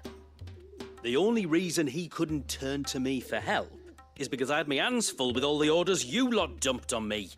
The only reason he couldn't turn to me for help is because I had my hands full with all the orders you lot dumped on me.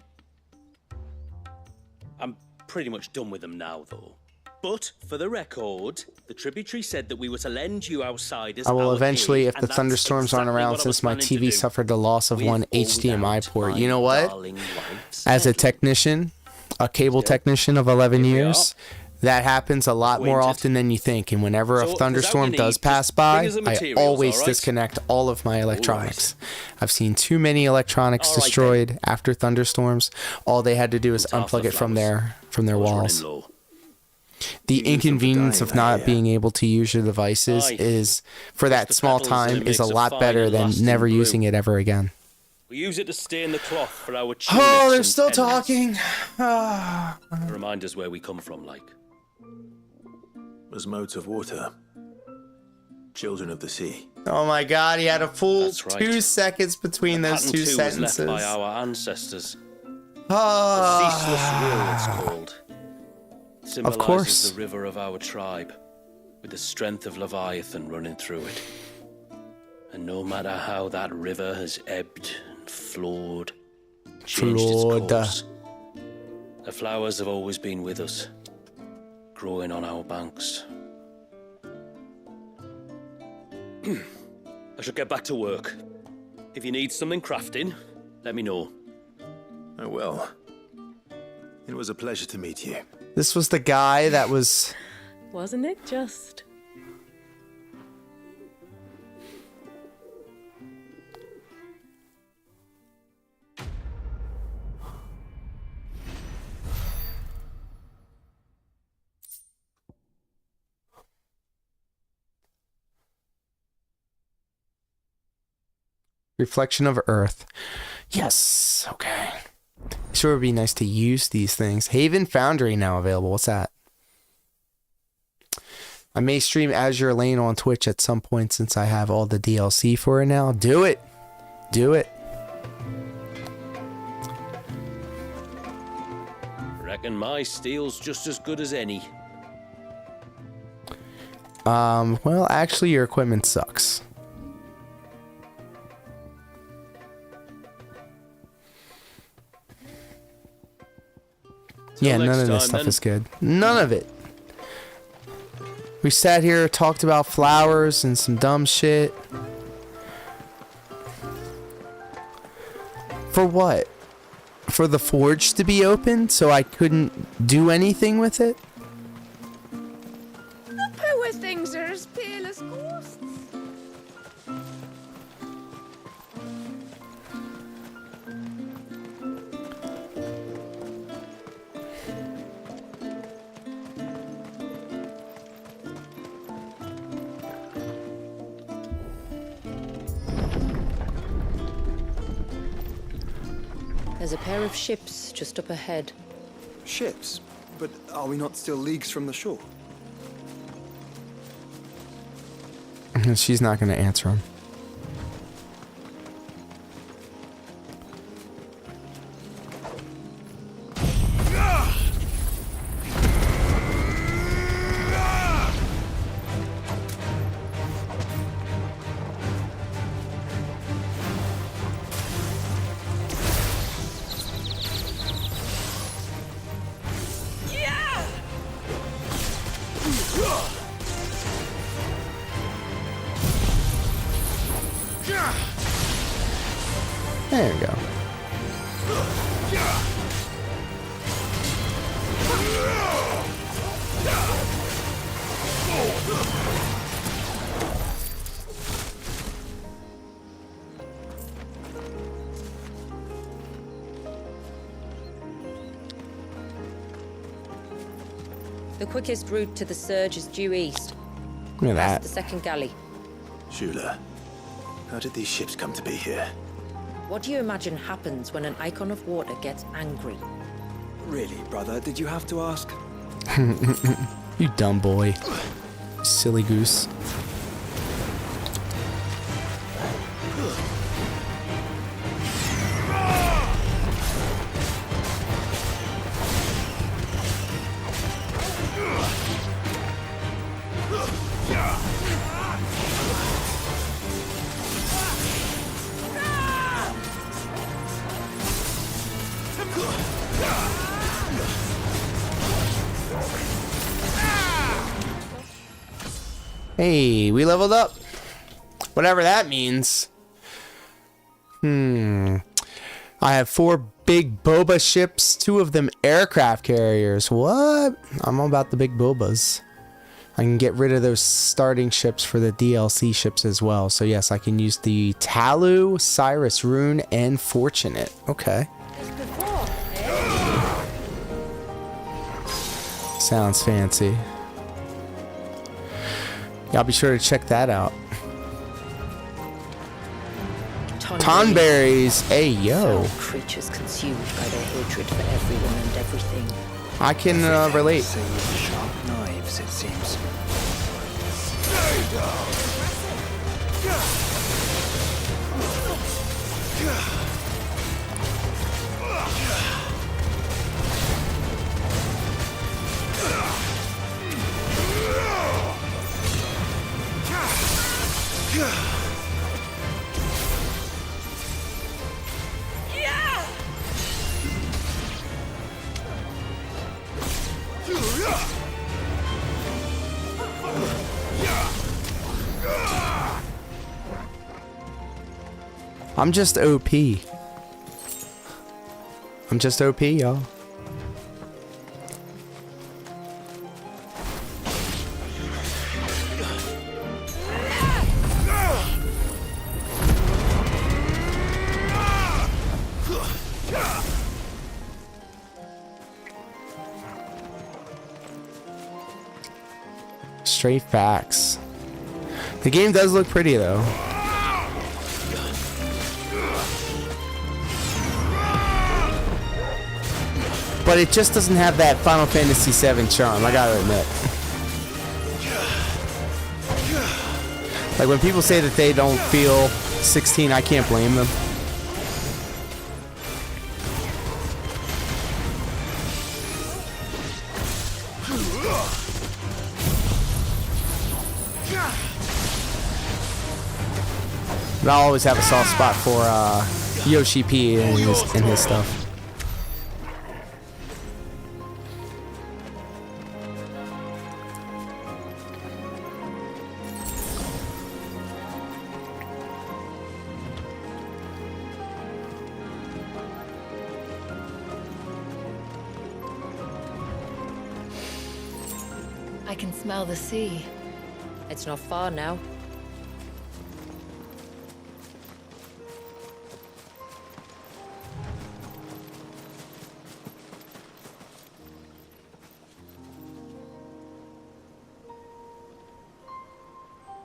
I'm pretty much done with them now, though. But, for the record, the tributary said that we were to lend you outsiders. I will our eventually, aid, if the and that's thunderstorms aren't exactly around, what I was since my planning to TV do. suffered the loss of With one or HDMI without port. my You know what? darling wife As a Sadie. technician, a cable technician of 11 Here we years, that happens a lot more Acquainted. often than you think. And whenever So, a if there's thunderstorm out you does need, pass just by, bring us the I materials, always alright? disconnect all of my electronics. I've seen too many electronics Alright then. destroyed after thunderstorms. All they had to do is half the unplug it from flowers. their I was running walls. low. The You use them for inconvenience dyeing of not that, being able to use your devices Aye. is, for that the small petals and it time, is makes a a lot fine better than lasting never blue. using it ever again. We use it to stain the cloth for our tunics Oh, they're and still pennants. talking. Remind us where we come from, like. As modes of water. Children of the sea. Oh my god, he had a full That's right. 2 seconds between The those pattern two too was sentences. left by our ancestors. Ah. The ceaseless will, it's called. Symbolizes course. the river of our tribe, with the strength of Leviathan running through it. And no matter how that river has ebbed and flowed, changed its course, the flowers have always been with us, growing on our banks. I should get back to work. If you need something crafting, let me know. Oh well. It was a pleasure to meet you. This was the guy that was... Wasn't it just? Reflection of Earth. Yes, okay. Sure would be nice to use these things. Haven Foundry now available. What's that? I may stream Azure Lane on Twitch at some point since I have all the DLC for it now. Do it. Do it. Reckon my steel's just as good as any. Well, actually, your equipment sucks. Yeah, none of this stuff is good. None of it. We sat here, talked about flowers and some dumb shit. For what? For the forge to be open so I couldn't do anything with it? The poor things are as pale as ghosts. There's a pair of ships just up ahead. Ships? But are we not still leagues from the shore? She's not going to answer him. There we go. The quickest route to the surge is due east. Look at that. The second galley. Shula, how did these ships come to be here? What do you imagine happens when an icon of water gets angry? Really, brother? Did you have to ask? You dumb boy. Silly goose. Hey, we leveled up. Whatever that means. I have 4 big boba ships, 2 of them aircraft carriers. What? I'm all about the big bobas. I can get rid of those starting ships for the DLC ships as well. So yes, I can use the Talu, Cyrus, Rune, and Fortunate. Okay. Sounds fancy. Yeah, I'll be sure to check that out. Tonberries. Hey, yo. Creatures consumed by their hatred for everyone and everything. I can relate. Sharp knives, it seems. I'm just OP. I'm just OP, y'all. Straight facts. The game does look pretty though. But it just doesn't have that Final Fantasy VII charm, I gotta admit. Like when people say that they don't feel 16, I can't blame them. But I'll always have a soft spot for Yoshi P and his stuff. I can smell the sea. It's not far now.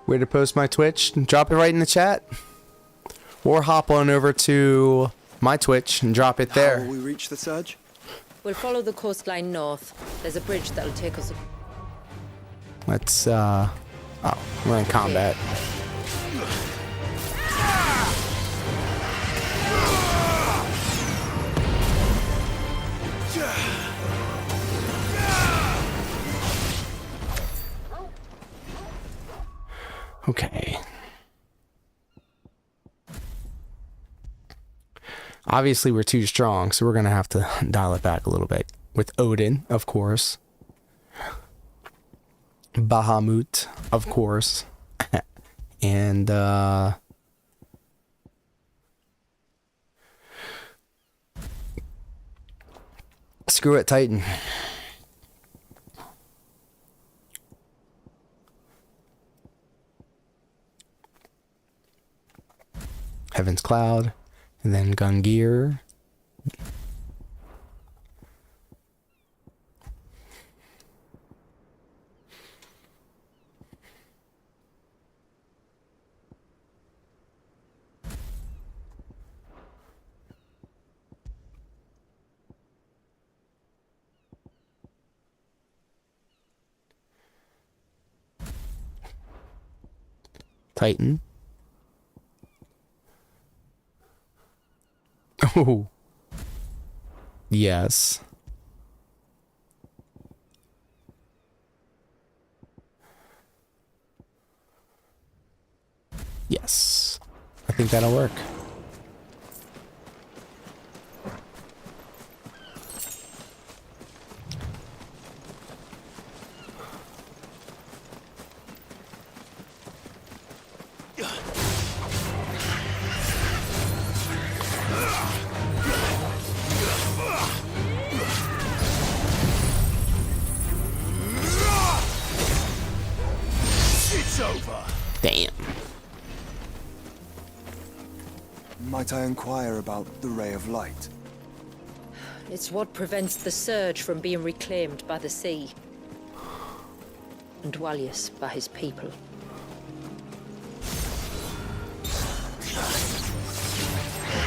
Where to post my Twitch? Drop it right in the chat. Or hop on over to my Twitch and drop it there. How will we reach the surge? We'll follow the coastline north. There's a bridge that'll take us. Let's, oh, we're in combat. Okay. Obviously, we're too strong, so we're going to have to dial it back a little bit. With Odin, of course. Bahamut, of course. And, Screw it, Titan. Heaven's Cloud, and then Gungear. Titan. Oh. Yes. Yes. I think that'll work. It's over. Damn. Might I inquire about the Ray of Light? It's what prevents the surge from being reclaimed by the sea. And Dwalius by his people.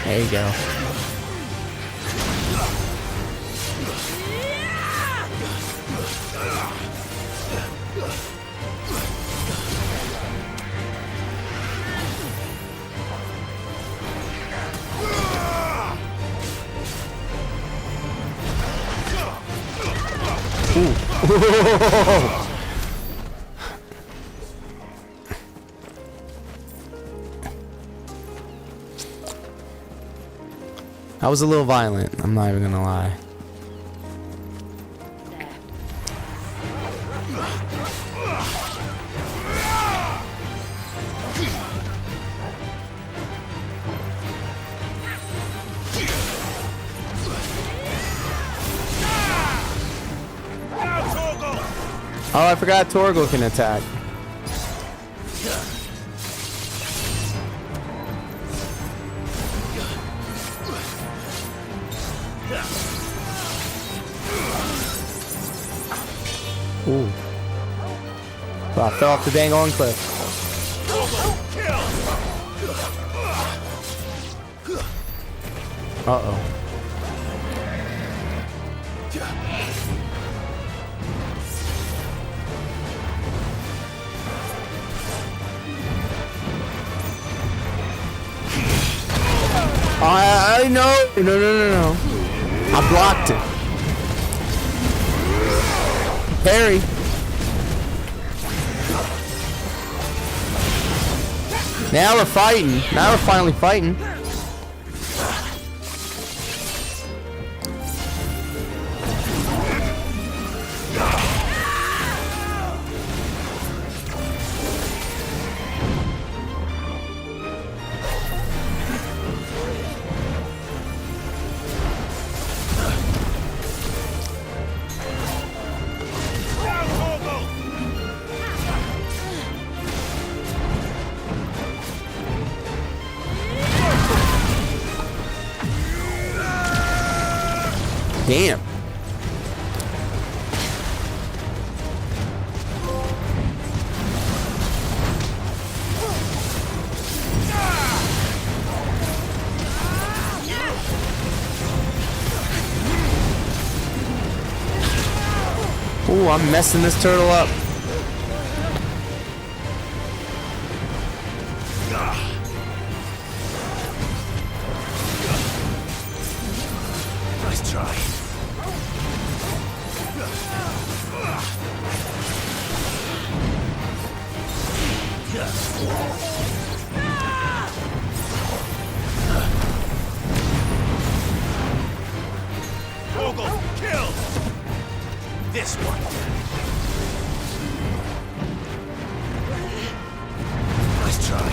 There you go. Ooh. I was a little violent, I'm not even gonna lie. Oh, I forgot Torgal can attack. Ooh. Oh, I fell off the dang on cliff. Uh-oh. I know. No. I blocked it. Parry. Now we're fighting. Now we're finally fighting. Damn. Ooh, I'm messing this turtle up. Nice try. Vogel, kill! This one. Nice try.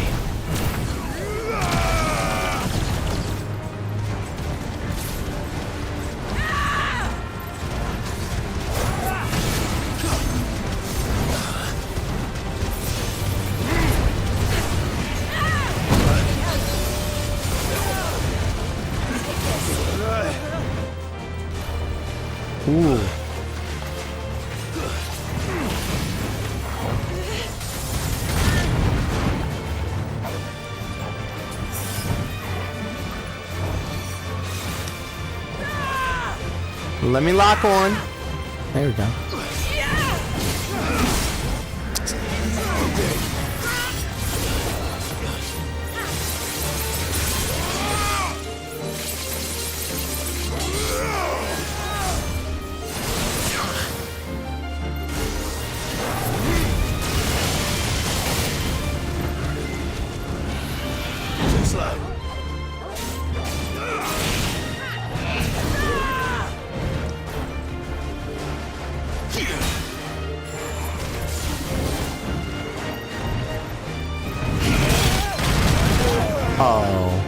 Ooh. Let me lock on. There we go. Oh.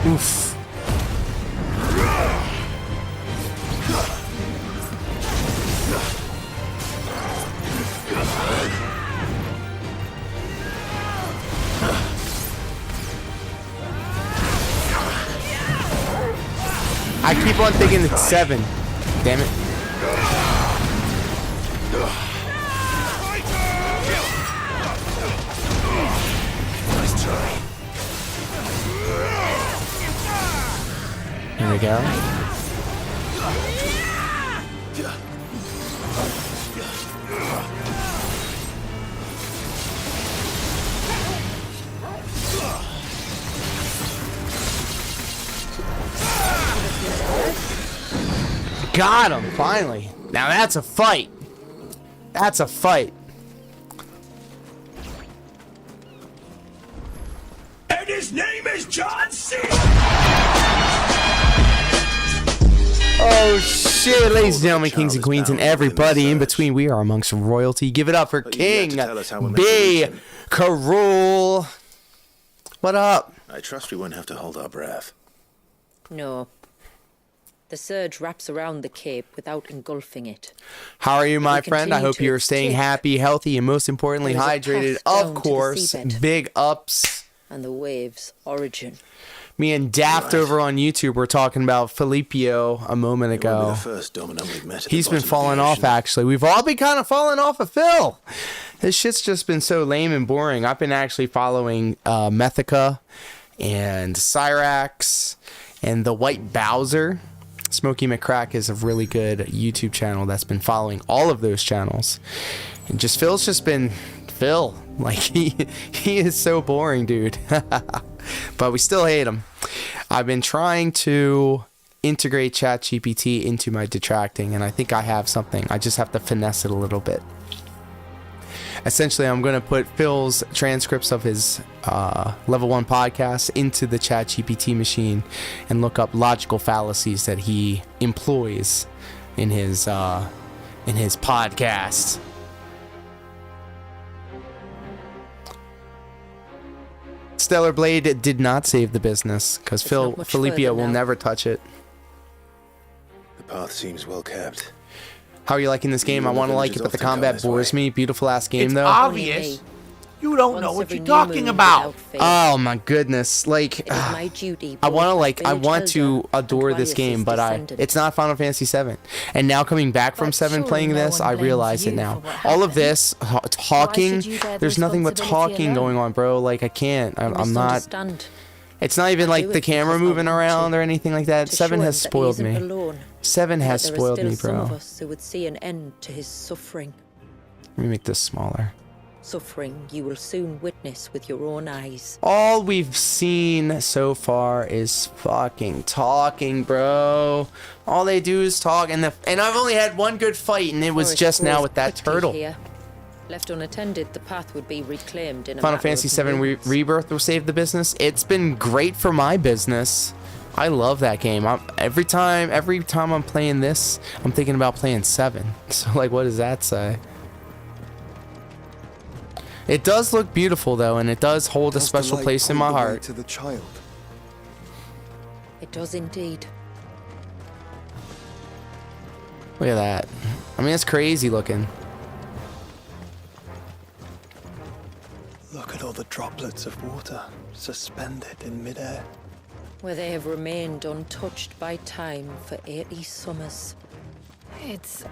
Oof. I keep on thinking it's 7. Damn it. Nice try. There we go. Got him, finally. Now that's a fight. That's a fight. And his name is John C. Oh shit, ladies and gentlemen, kings and queens, and everybody in between, we are amongst royalty. Give it up for King B. Carol. What up? I trust we won't have to hold our breath. No. The surge wraps around the cape without engulfing it. How are you, my We friend? I continue hope to you're staying escape. happy, healthy, and most importantly, There is a hydrated. path Of down to the course, seabed. big ups. And the wave's origin. Me and Daft over on YouTube were talking about Filipio a moment ago. First dominant we've met at He's the been bottom of the falling off, ocean. actually. We've all been kind of falling off of Phil. His shit's just been so lame and boring. I've been actually following Mythica and Cyrax and the White Bowser. Smokey McCrack is a really good YouTube channel that's been following all of those channels. And just Phil's just been Phil. Like he is so boring, dude. But we still hate him. I've been trying to integrate ChatGPT into my detracting, and I think I have something. I just have to finesse it a little bit. Essentially, I'm going to put Phil's transcripts of his level 1 podcast into the ChatGPT machine and look up logical fallacies that he employs in his podcast. Stellar Blade did not save the business because Filipio will never touch it. The path seems well kept. How are you liking this game? I want to like it, but the combat bores me. Beautiful ass game, It's though. obvious. You don't know what you're talking about. Oh my goodness! Like, my duty. I want to adore this game, but it's not Final Fantasy VII. And now coming back from 7, playing this, I realize it now. All of this talking, there's nothing but talking going on, bro. Like I can't. I'm not. It's not even like the camera moving around or anything like that. 7 has spoiled me. 7 has spoiled me, Some of bro. us who would see an end to his suffering. Let me make this smaller. Suffering you will soon witness with your own eyes. All we've seen so far is fucking talking, bro. All they do is talk, and I've only had one good fight, and it was Forest just now grows with that quickly turtle. here. Left unattended, the path would be reclaimed in a Final matter of Fantasy VII minutes. Rebirth will save the business. It's been great for my business. I love that game. Every time I'm playing this, I'm thinking about playing 7. So like, what does that say? It does look beautiful though, and it does hold a special place in my heart. To the child. It does indeed. Look at that. I mean, it's crazy looking. Look at all the droplets of water suspended in midair. Where they have remained untouched by time for 80 summers. It's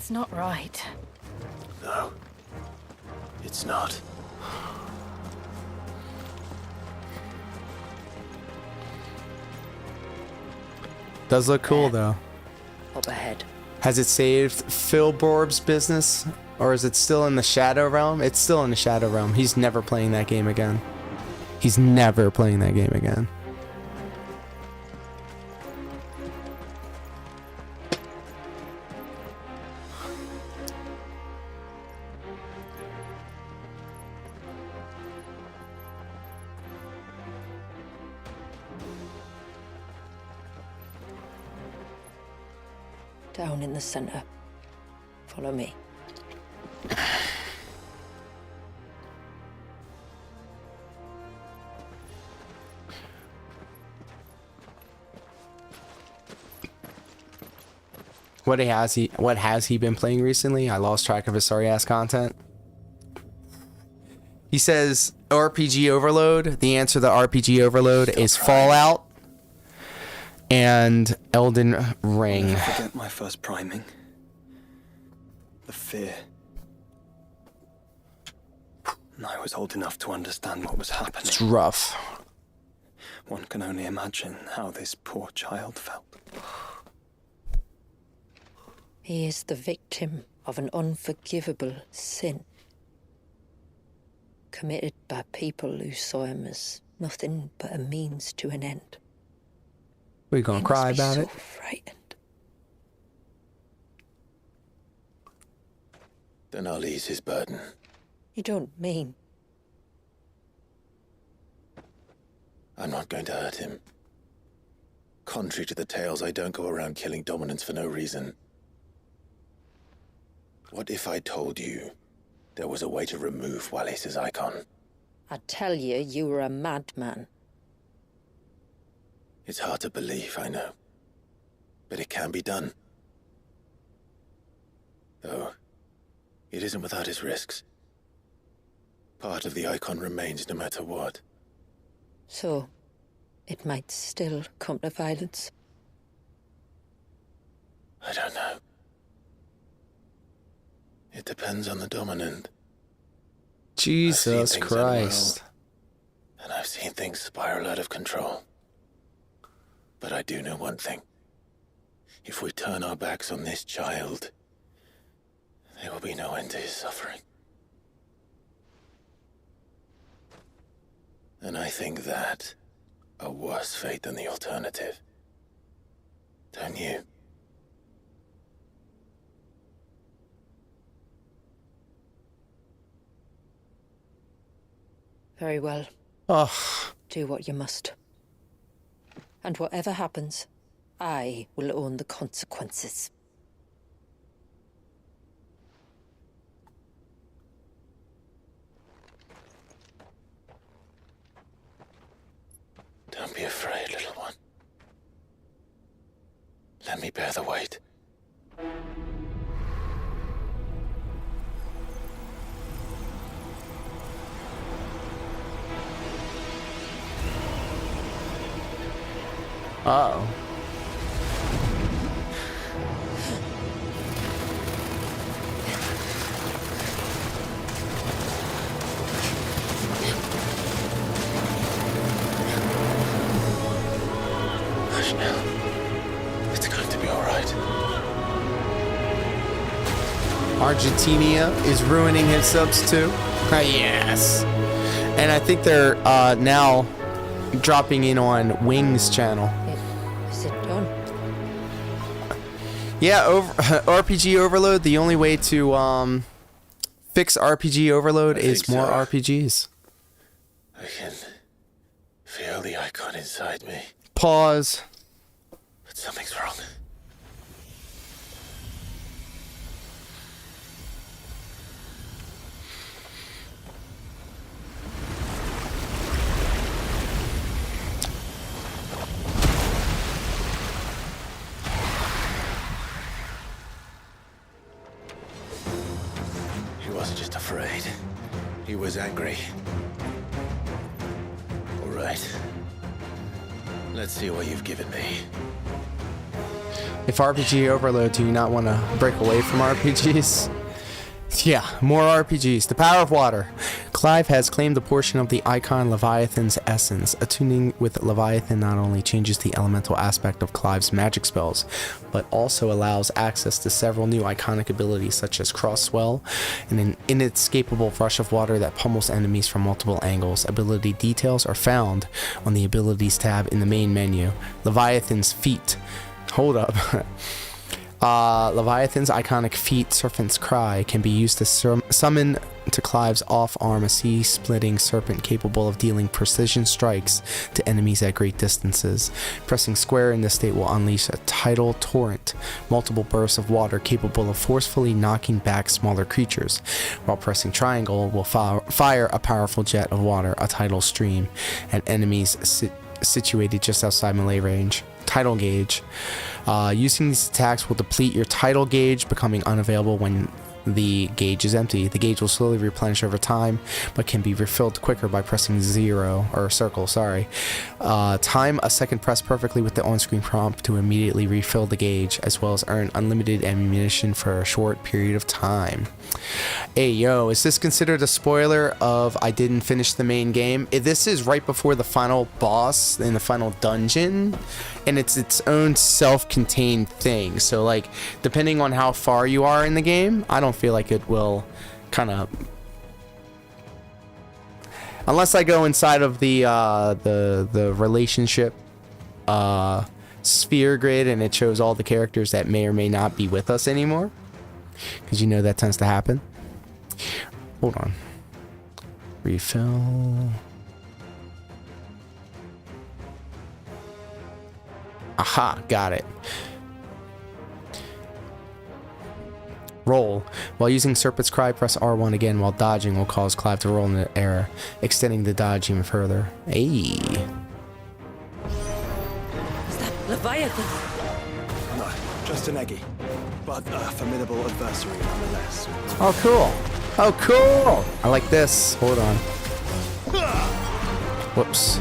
not right. No. It's not. Does look cool though. Up ahead. Has it saved Phil Borb's business? Or is it still in the Shadow Realm? It's still in the Shadow Realm. He's never playing that game again. He's never playing that game again. Down in the center. Follow me. What has he been playing recently? I lost track of his sorry ass content. He says RPG overload. The answer to RPG overload is Fallout and Elden Ring. I'll never forget my first priming. The fear. And I was old enough to understand what was happening. It's rough. One can only imagine how this poor child felt. He is the victim of an unforgivable sin. Committed by people who saw him as nothing but a means to an end. We're gonna cry about so it. Frightened. Then I'll ease his burden. You don't mean? I'm not going to hurt him. Contrary to the tales, I don't go around killing dominants for no reason. What if I told you there was a way to remove Wallace's icon? I tell you, you were a madman. It's hard to believe, I know. But it can be done. Though, it isn't without its risks. Part of the icon remains no matter what. So, it might still come to violence. I don't know. It depends on the dominant. Jesus Christ. And I've seen things spiral out of control. But I do know one thing. If we turn our backs on this child, there will be no end to his suffering. And I think that a worse fate than the alternative. Don't you? Very well. Oh. Do what you must. And whatever happens, I will own the consequences. Don't be afraid, little one. Let me bear the weight. Uh-oh. Hush now. It's going to be all right. Argentina is ruining his subs too. Yes. And I think they're now dropping in on Wings channel. Is it done? Yeah, RPG overload. The only way to fix RPG overload is more RPGs. I can feel the icon inside me. Pause. But something's wrong. He was angry. All right. Let's see what you've given me. If RPG overload, do you not want to break away from RPGs? Yeah, more RPGs. The power of water. Clive has claimed a portion of the icon Leviathan's essence. Attuning with Leviathan not only changes the elemental aspect of Clive's magic spells, but also allows access to several new iconic abilities such as Cross Swell and an inescapable rush of water that pummels enemies from multiple angles. Ability details are found on the Abilities tab in the main menu. Leviathan's feat. Hold up. Leviathan's iconic feat, Serpent's Cry, can be used to summon to Clive's off-arm a sea-splitting serpent capable of dealing precision strikes to enemies at great distances. Pressing square in this state will unleash a tidal torrent, multiple bursts of water capable of forcefully knocking back smaller creatures, while pressing triangle will fire a powerful jet of water, a tidal stream, at enemies situated just outside melee range. Tidal gauge. Using these attacks will deplete your tidal gauge, becoming unavailable when the gauge is empty. The gauge will slowly replenish over time, but can be refilled quicker by pressing circle. Time a second press perfectly with the on-screen prompt to immediately refill the gauge, as well as earn unlimited ammunition for a short period of time. Hey, yo, is this considered a spoiler of I didn't finish the main game? This is right before the final boss in the final dungeon, and it's its own self-contained thing. So, like, depending on how far you are in the game, I don't feel like it will kind of... Unless I go inside of the relationship sphere grid and it shows all the characters that may or may not be with us anymore. Because you know that tends to happen. Hold on. Refill. Aha, got it. Roll. While using Serpent's Cry, press R1 again while dodging will cause Clive to roll in the air, extending the dodge even further. Hey. Is that Leviathan? No, just an eggy. But a formidable adversary nonetheless. Oh, cool. Oh, cool. I like this. Hold on. Whoops.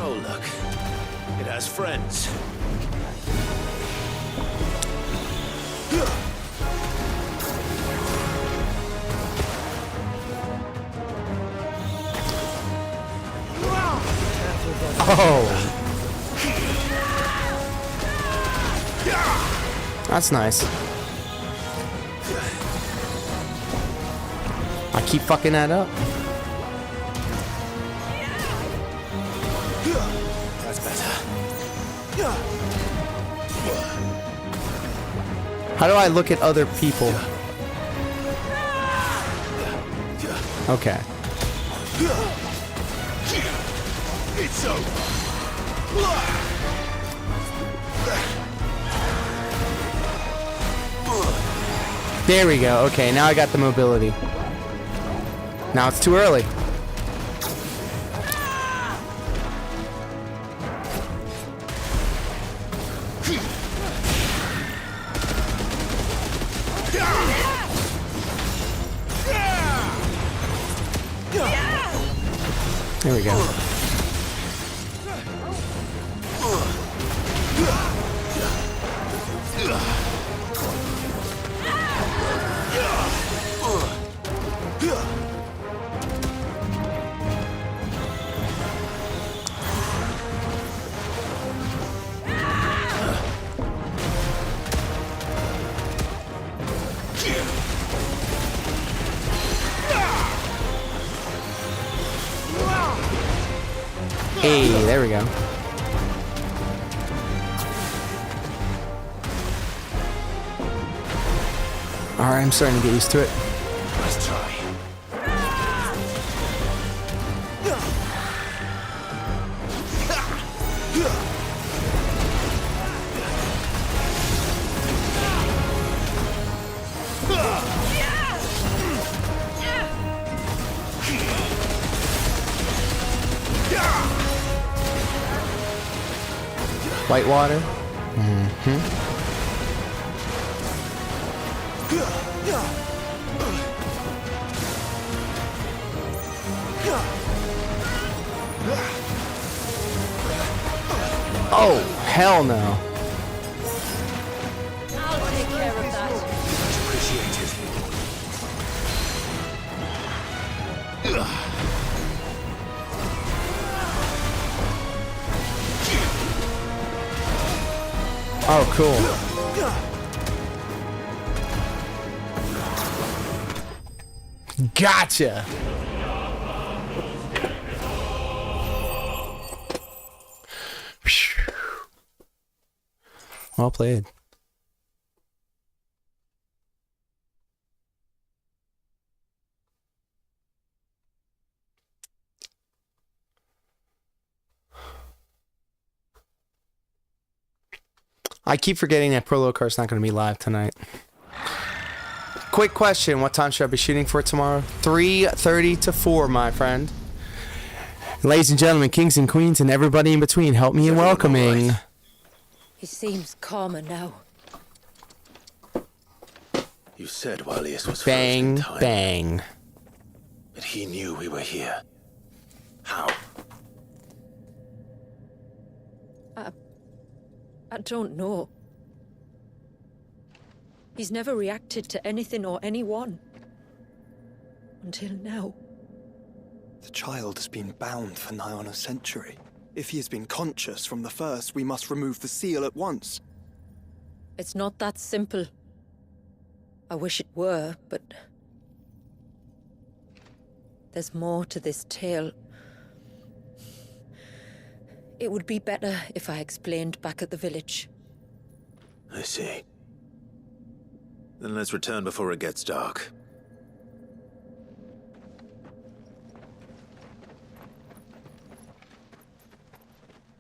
Oh, look. It has friends. Oh. That's nice. I keep fucking that up. That's better. How do I look at other people? Okay. It's over. There we go. Okay, now I got the mobility. Now it's too early. There we go. Hey, there we go. Alright, I'm starting to get used to it. Let's try. Whitewater. Mm-hmm. Oh, hell no. I'll take care of that. Appreciated. Oh, cool. Gotcha. Well played. I keep forgetting that Pro Locar's not going to be live tonight. Quick question. What time should I be shooting for tomorrow? 3:30 to 4, my friend. Ladies and gentlemen, kings and queens, and everybody in between, help me in welcoming. He seems calmer now. You said Walius was Bang, frozen in time, bang. but he knew we were here. How? I don't know. He's never reacted to anything or anyone. Until now. The child has been bound for nigh on a century. If he has been conscious from the first, we must remove the seal at once. It's not that simple. I wish it were, but... there's more to this tale. It would be better if I explained back at the village. I see. Then let's return before it gets dark.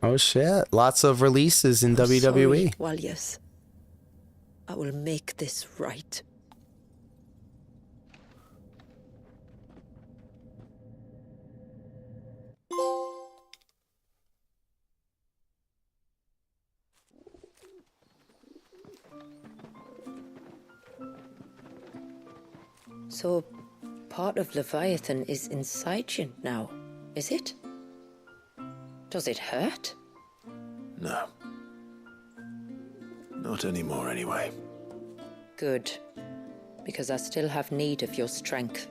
Oh shit, lots of releases in WWE. Well, yes. I will make this right. So, part of Leviathan is inside you now, is it? Does it hurt? No. Not anymore, anyway. Good. Because I still have need of your strength.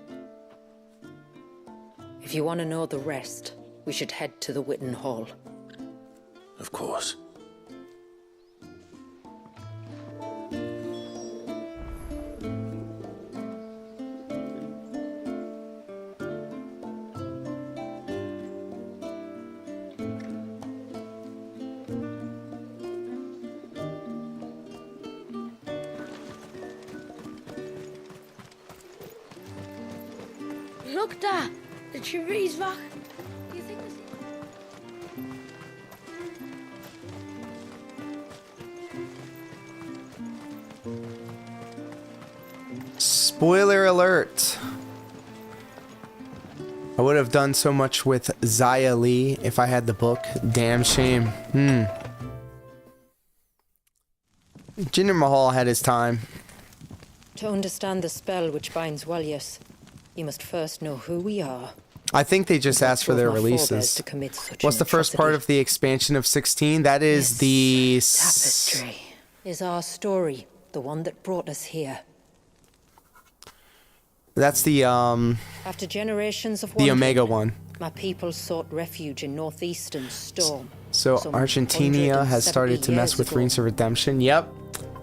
If you want to know the rest, we should head to the Witten Hall. Of course. Look da, the trees rock. Do you think this... Spoiler alert. I would have done so much with Zaya Lee if I had the book. Damn shame. Jinder Mahal had his time. To understand the spell which binds Walyas, you must first know who we are. I think they just asked for their releases. What's the first part of the expansion of 16? That is the... Tapestry is our story, the one that brought us here. That's the, After generations of the Omega one. My people sought refuge in northeastern Storm. So Argentina has started to mess with Rings of Redemption. Yep.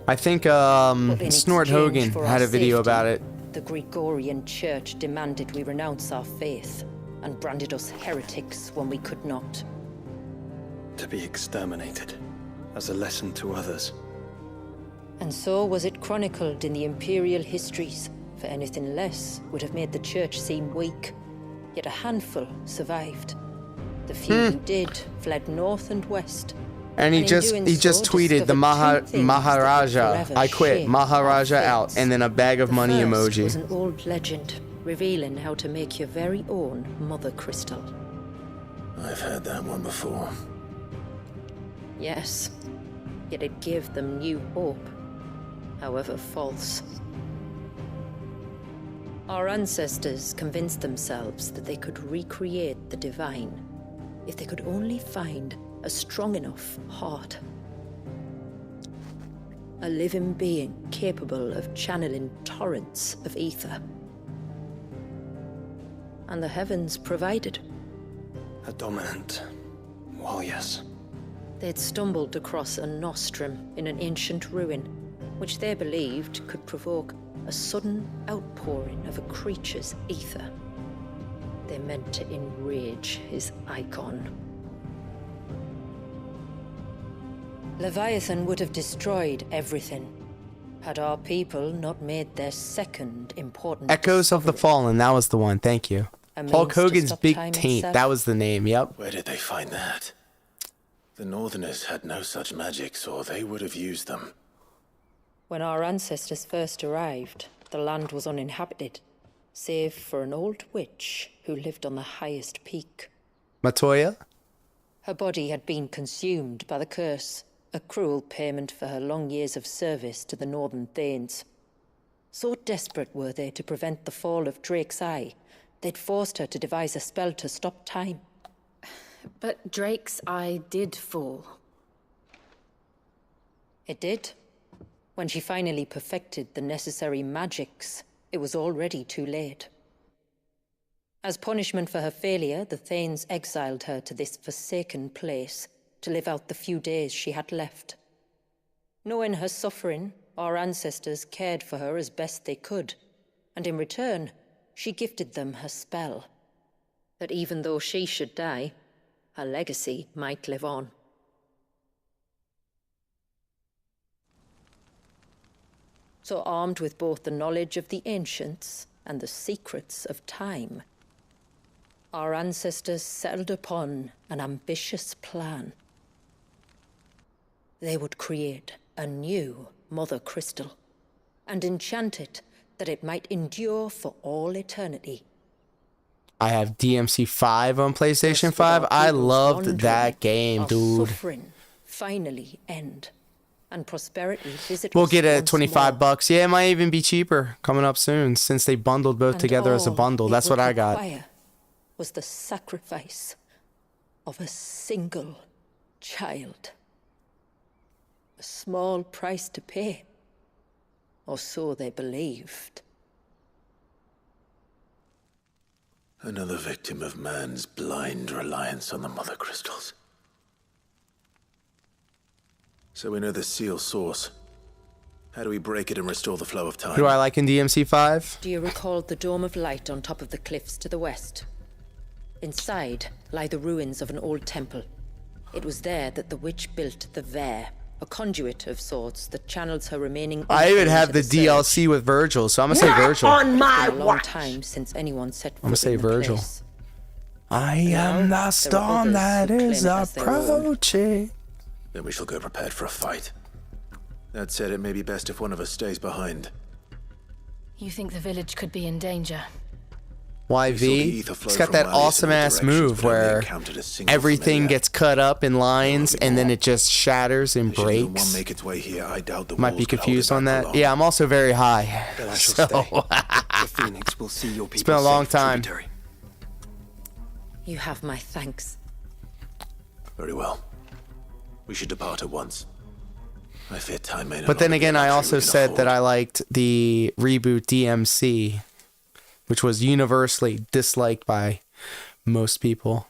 I think, Snort Hogan had a video about it. The Gregorian Church demanded we renounce our faith and branded us heretics when we could not. To be exterminated, as a lesson to others. And so was it chronicled in the imperial histories, for anything less would have made the Church seem weak. Yet a handful survived. The few who did fled north and west. And he just tweeted the Maharaja. I quit. Maharaja out. And then a bag of money emoji. Was an old legend revealing how to make your very own mother crystal. I've heard that one before. Yes, yet it gave them new hope, however false. Our ancestors convinced themselves that they could recreate the divine if they could only find a strong enough heart. A living being capable of channeling torrents of ether. And the heavens provided. A dominant. Well, yes. They'd stumbled across a nostrum in an ancient ruin, which they believed could provoke a sudden outpouring of a creature's ether. They meant to enrage his icon. Leviathan would have destroyed everything, had our people not made their second important Echoes of the Fallen, that was the one, thank you. Hulk Hogan's Big Taint, that was the name, yep. Where did they find that? The Northerners had no such magics, or they would have used them. When our ancestors first arrived, the land was uninhabited, save for an old witch who lived on the highest peak. Matoya? Her body had been consumed by the curse, a cruel payment for her long years of service to the Northern Thanes. So desperate were they to prevent the fall of Drake's Eye, they'd forced her to devise a spell to stop time. But Drake's Eye did fall. It did. When she finally perfected the necessary magics, it was already too late. As punishment for her failure, the Thanes exiled her to this forsaken place to live out the few days she had left. Knowing her suffering, our ancestors cared for her as best they could, and in return, she gifted them her spell. That even though she should die, her legacy might live on. So armed with both the knowledge of the ancients and the secrets of time, our ancestors settled upon an ambitious plan. They would create a new Mother Crystal and enchant it that it might endure for all eternity. I have DMC5 on PlayStation 5. I loved that game, dude. Suffering finally end, and prosperity visit. We'll get it at $25. Yeah, it might even be cheaper coming up soon since they bundled both together as a bundle. That's what I got. Was the sacrifice of a single child. A small price to pay, or so they believed. Another victim of man's blind reliance on the Mother Crystals. So we know the seal source. How do we break it and restore the flow of time? Who do I like in DMC5? Do you recall the dome of light on top of the cliffs to the west? Inside lie the ruins of an old temple. It was there that the witch built the Vare, a conduit of sorts that channels her remaining. I even have the DLC with Virgil, so I'm gonna say Virgil. On my watch. It's been a long time since anyone set foot I'm gonna say in the Virgil. place. I am the storm that is approaching. Then we shall go prepared for a fight. That said, it may be best if one of us stays behind. You think the village could be in danger? YV, it's got that awesome ass move where everything gets cut up in lines and then it just shatters and breaks. Might be confused on that. Yeah, I'm also very high. So, it's been a long time. You have my thanks. Very well. We should depart at once. I fear time may not. But then again, I also said that I liked the reboot DMC, which was universally disliked by most people.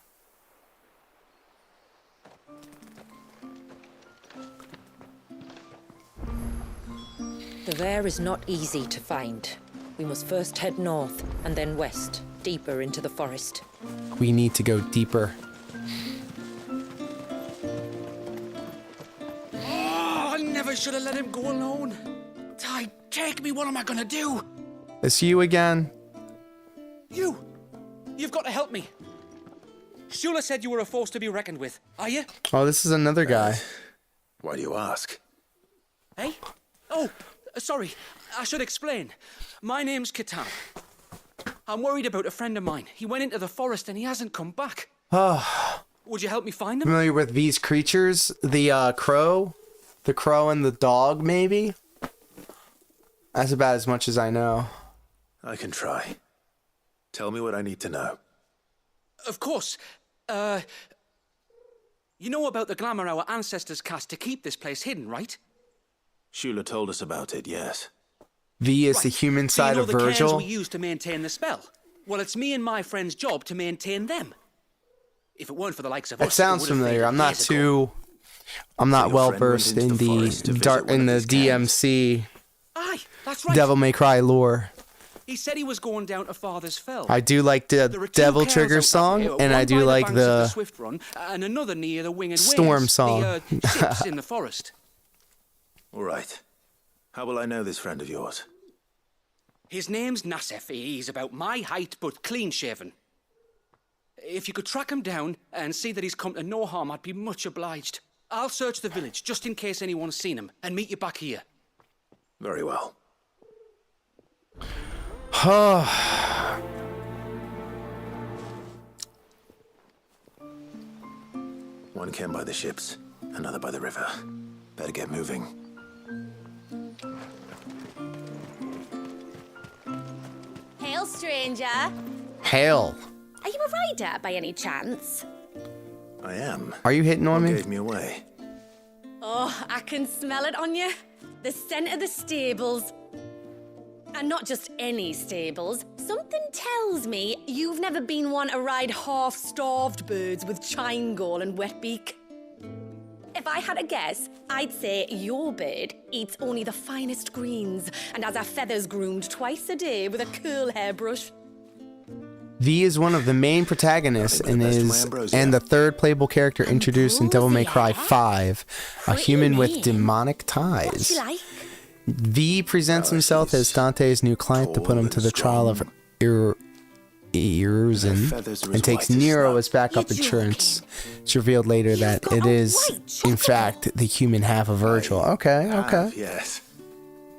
The Vare is not easy to find. We must first head north and then west, deeper into the forest. We need to go deeper. Oh, I never should have let him go alone. Ty, take me. What am I gonna do? It's you again. You've got to help me. Shula said you were a force to be reckoned with. Are you? Oh, this is another guy. Why do you ask? Hey? Oh, sorry. I should explain. My name's Kitan. I'm worried about a friend of mine. He went into the forest and he hasn't come back. Would you help me find them? Familiar with these creatures? The crow and the dog, maybe? That's about as much as I know. I can try. Tell me what I need to know. Of course. You know about the glamour our ancestors cast to keep this place hidden, right? Shula told us about it, yes. V is the human side of the cairns Virgil. we use to maintain the spell? Well, it's me and my friend's job to maintain them. If it weren't for the likes of us, It sounds it would have familiar. faded I'm not years too. ago. I'm not your well friend went versed into in the forest to the visit one of these DMC Aye, that's right. Devil May Cry lore. He said he was going down to Father's Fell. I do like the There are two Devil cairns Trigger out that song, way, and one I do by like banks of the the Swift Run, and another near the Winged Storm Waves, song. the ships in the forest. All right. How will I know this friend of yours? His name's Nassef. He's about my height, but clean-shaven. If you could track him down and see that he's come to no harm, I'd be much obliged. I'll search the village, just in case anyone's seen him, and meet you back here. Very well. One came by the ships, another by the river. Better get moving. Hail, stranger. Hail. Are you a rider by any chance? I am. Are you hitting on What me? gave me away? Oh, I can smell it on you. The scent of the stables. And not just any stables. Something tells me you've never been one to ride half-starved birds with chine gall and wet beak. If I had a guess, I'd say your bird eats only the finest greens and has her feathers groomed twice a day with a curl hairbrush. V is one of the main protagonists and the third playable character introduced in Devil May Cry 5, a human with demonic ties. V presents himself as Dante's new client to put him to the trial of Eruzen and takes Nero as backup insurance. It's revealed later that it is, in fact, the human half of Virgil. Okay. Yes.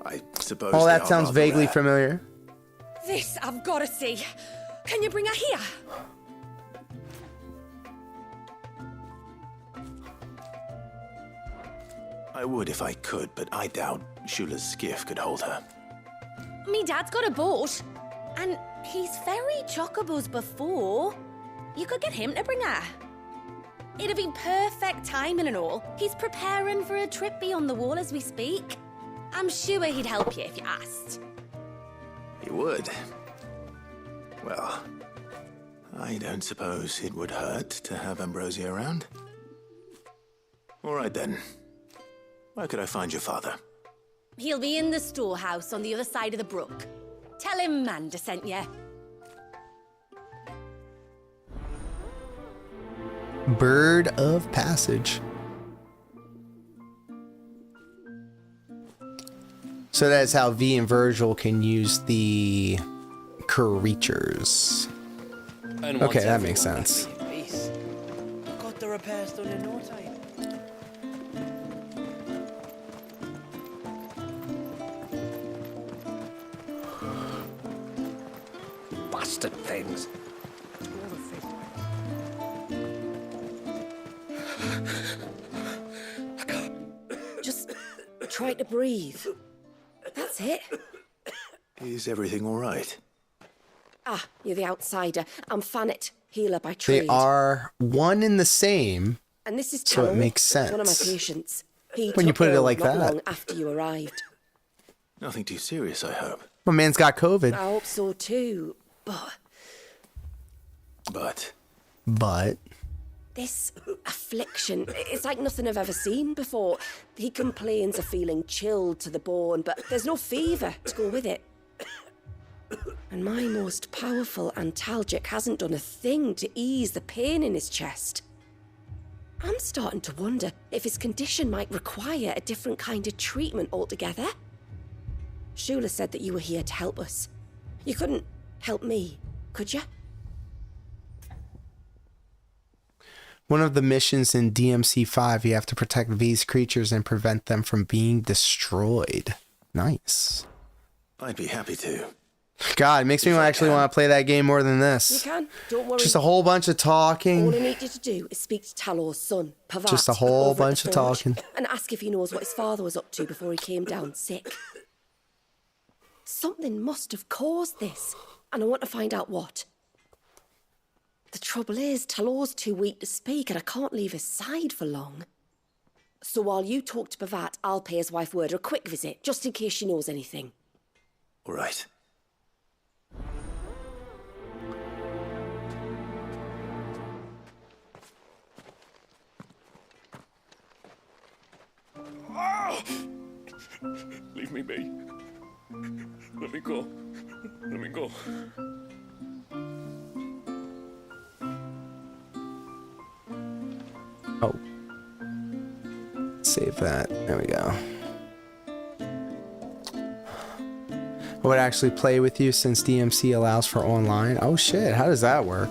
I suppose. Oh, they that are sounds rather vaguely rare. familiar. This I've got to see. Can you bring her here? I would if I could, but I doubt Shula's skiff could hold her. Me dad's got a boat. And he's ferried chocobos before. You could get him to bring her. It'd be perfect timing and all. He's preparing for a trip beyond the wall as we speak. I'm sure he'd help you if you asked. He would. Well, I don't suppose it would hurt to have Ambrosia around. All right then. Where could I find your father? He'll be in the storehouse on the other side of the brook. Tell him Manda sent you. Bird of Passage. So that's how V and Virgil can use the creatures. Okay, that makes sense. Got the repairs done in no time. Bastard things. Just try to breathe. That's it. Is everything all right? Ah, you're the outsider. I'm Fannet, healer by trade. They are one and the same, And this is so it Talon, makes one of my sense. patients. He When you took put it ill like not that. long after you arrived. Nothing too serious, I hope. My man's got COVID. I hope so too, but But this affliction, it's like nothing I've ever seen before. He complains of feeling chilled to the bone, but there's no fever to go with it. And my most powerful antalgic hasn't done a thing to ease the pain in his chest. I'm starting to wonder if his condition might require a different kind of treatment altogether. Shula said that you were here to help us. You couldn't help me, could you? One of the missions in DMC 5, you have to protect these creatures and prevent them from being destroyed. Nice. I'd be happy to. God, it makes me actually want to play that game more than this. You can. Don't worry. Just a whole bunch of talking. All I need you to do is speak to Talor's son, Pavat. Just a whole over at bunch the of forge, talking. and ask if he knows what his father was up to before he came down sick. Something must have caused this, and I want to find out what. The trouble is, Talor's too weak to speak, and I can't leave his side for long. So while you talk to Pavat, I'll pay his wife word a quick visit, just in case she knows anything. All right. Leave me be. Let me go. Let me go. Oh. Save that. There we go. I would actually play with you since DMC allows for online. Oh shit, how does that work?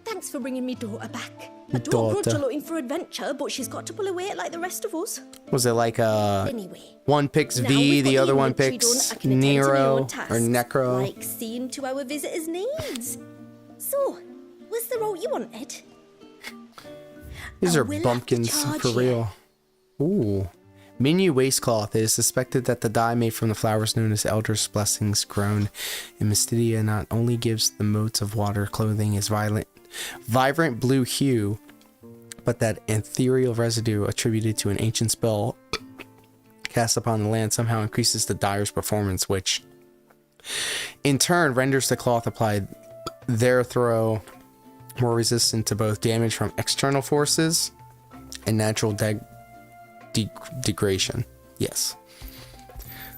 Thanks for bringing me daughter back. I don't grudge her looking for adventure, but she's got to pull her weight like the rest of us. Was it like Anyway, one picks now V, we've got the other one inventory picks done, I can attend to my Nero own or tasks, Necro? like seeing to our visitors' needs. So, was the route you wanted? These are will have to bumpkins charge for you. real. Ooh. Minu waistcloth. It is suspected that the dye made from the flowers known as Elder's Blessings grown in Mystidia not only gives the motes of water clothing its vibrant blue hue, but that ethereal residue attributed to an ancient spell cast upon the land somehow increases the dyer's performance, which in turn renders the cloth applied therethrough more resistant to both damage from external forces and natural degradation. Yes.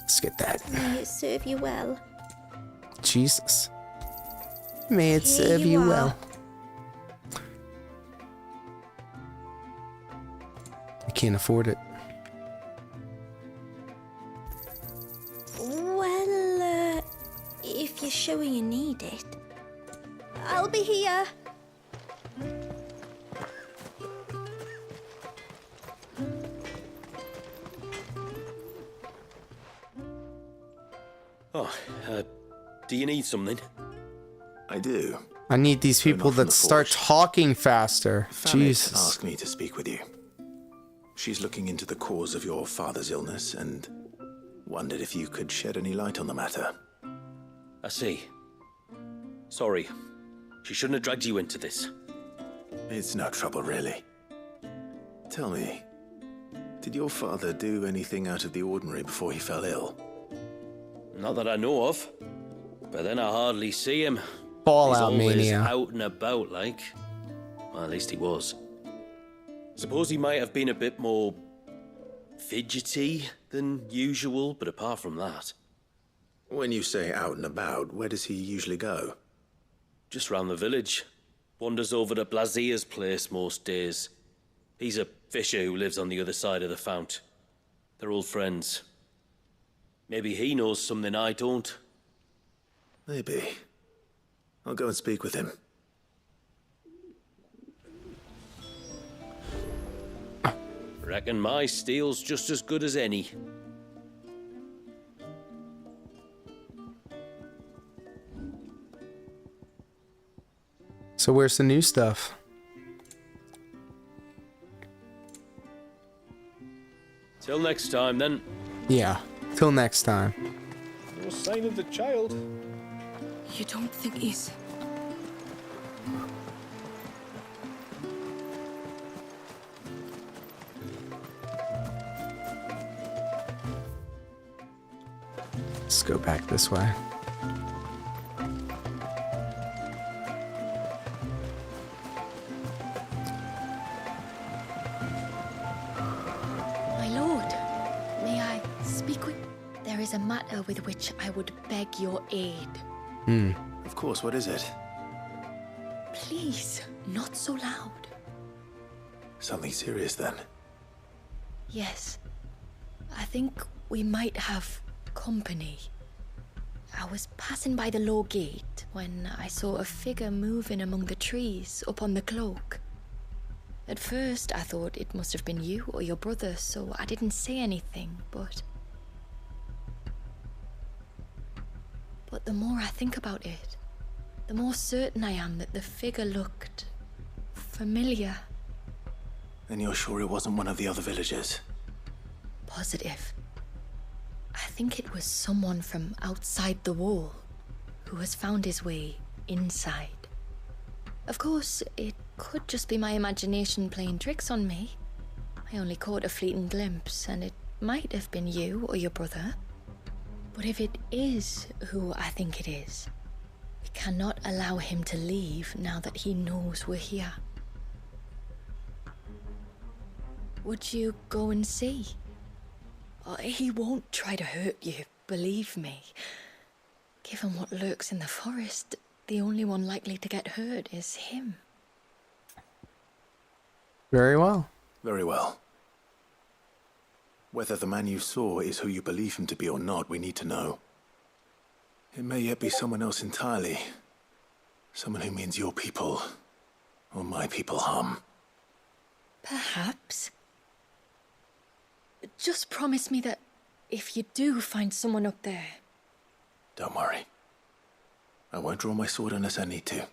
Let's get that. May it serve you well. Jesus. May it Here serve you you are. well. I can't afford it. Well, if you're sure you need it, I'll be here. Oh, do you need something? I do. I need these people Not from that the start forge. talking faster. Famet Jesus. asked me to speak with you. She's looking into the cause of your father's illness and wondered if you could shed any light on the matter. I see. Sorry. She shouldn't have dragged you into this. It's no trouble, really. Tell me, did your father do anything out of the ordinary before he fell ill? Not that I know of. But then I hardly see him. Fallout He's always mania. out and about, like. Well, at least he was. Suppose he might have been a bit more fidgety than usual, but apart from that... When you say out and about, where does he usually go? Just round the village. Wanders over to Blazier's place most days. He's a fisher who lives on the other side of the fount. They're old friends. Maybe he knows something I don't. Maybe. I'll go and speak with him. Reckon my steel's just as good as any. So where's the new stuff? Till next time, then. Yeah. Till next time. No sign of the child. You don't think he's... Let's go back this way. My lord, may I speak with... There is a matter with which I would beg your aid. Of course, what is it? Please, not so loud. Something serious, then. Yes, I think we might have company. I was passing by the low gate when I saw a figure moving among the trees up on the cloak. At first, I thought it must have been you or your brother, so I didn't say anything, but But the more I think about it, the more certain I am that the figure looked familiar. And you're sure it wasn't one of the other villagers? Positive. I think it was someone from outside the wall who has found his way inside. Of course, it could just be my imagination playing tricks on me. I only caught a fleeting glimpse, and it might have been you or your brother. But if it is who I think it is, we cannot allow him to leave now that he knows we're here. Would you go and see? He won't try to hurt you, believe me. Given what lurks in the forest, the only one likely to get hurt is him. Very well. Very well. Whether the man you saw is who you believe him to be or not, we need to know. It may yet be someone else entirely. Someone who means your people, or my people, harm. Perhaps. Just promise me that if you do find someone up there... Don't worry. I won't draw my sword unless I need to.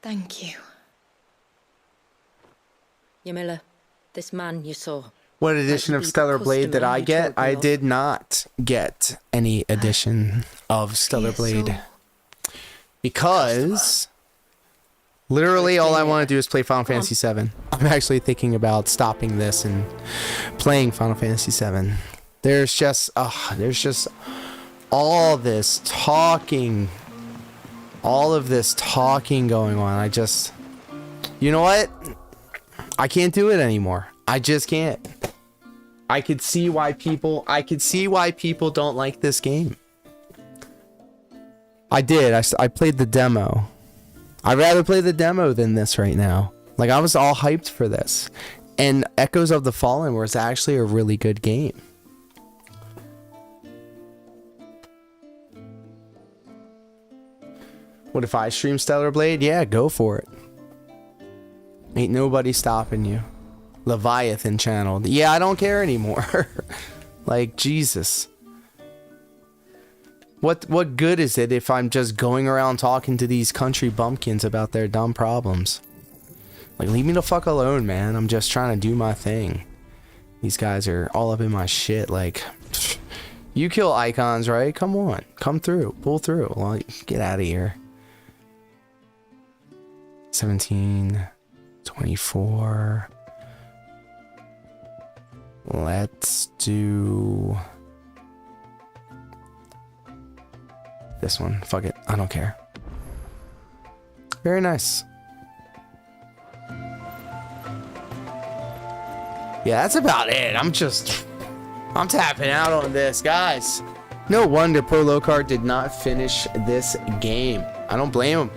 Thank you. Yamila, this man you saw. What edition of Stellar Blade did I get? I did not get any edition of Stellar Blade. Because literally all I want to do is play Final Fantasy VII. I'm actually thinking about stopping this and playing Final Fantasy VII. There's just all this talking. All of this talking going on. You know what? I can't do it anymore. I just can't. I could see why people don't like this game. I did. I played the demo. I'd rather play the demo than this right now. Like, I was all hyped for this. And Echoes of the Fallen was actually a really good game. What if I stream Stellar Blade? Yeah, go for it. Ain't nobody stopping you. Leviathan channel. Yeah, I don't care anymore. Like, Jesus. What good is it if I'm just going around talking to these country bumpkins about their dumb problems? Like, leave me the fuck alone, man. I'm just trying to do my thing. These guys are all up in my shit. Like, you kill icons, right? Come on. Come through. Pull through. Like, get out of here. 17, 24. Let's do this one. Fuck it. I don't care. Very nice. Yeah, that's about it. I'm tapping out on this, guys. No wonder Pro Locard did not finish this game. I don't blame him.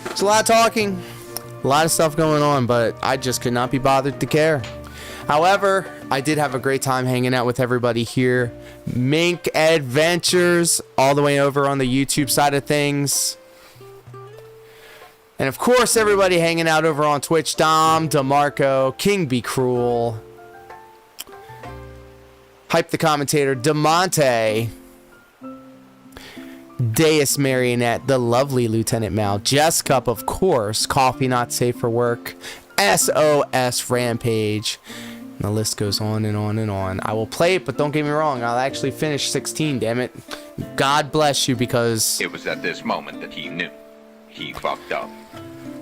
It's a lot of talking, a lot of stuff going on, but I just could not be bothered to care. However, I did have a great time hanging out with everybody here. Mink Adventures, all the way over on the YouTube side of things. And of course, everybody hanging out over on Twitch. Dom, DeMarco, King Be Cruel, Hype the Commentator, DeMonte, Deus Marionette, the lovely Lieutenant Mal, Jess Cup, of course, Coffee Not Safe for Work, SOS Rampage. And the list goes on and on and on. I will play it, but don't get me wrong, I'll actually finish 16, damn it. God bless you, because it was at this moment that he knew. He fucked up.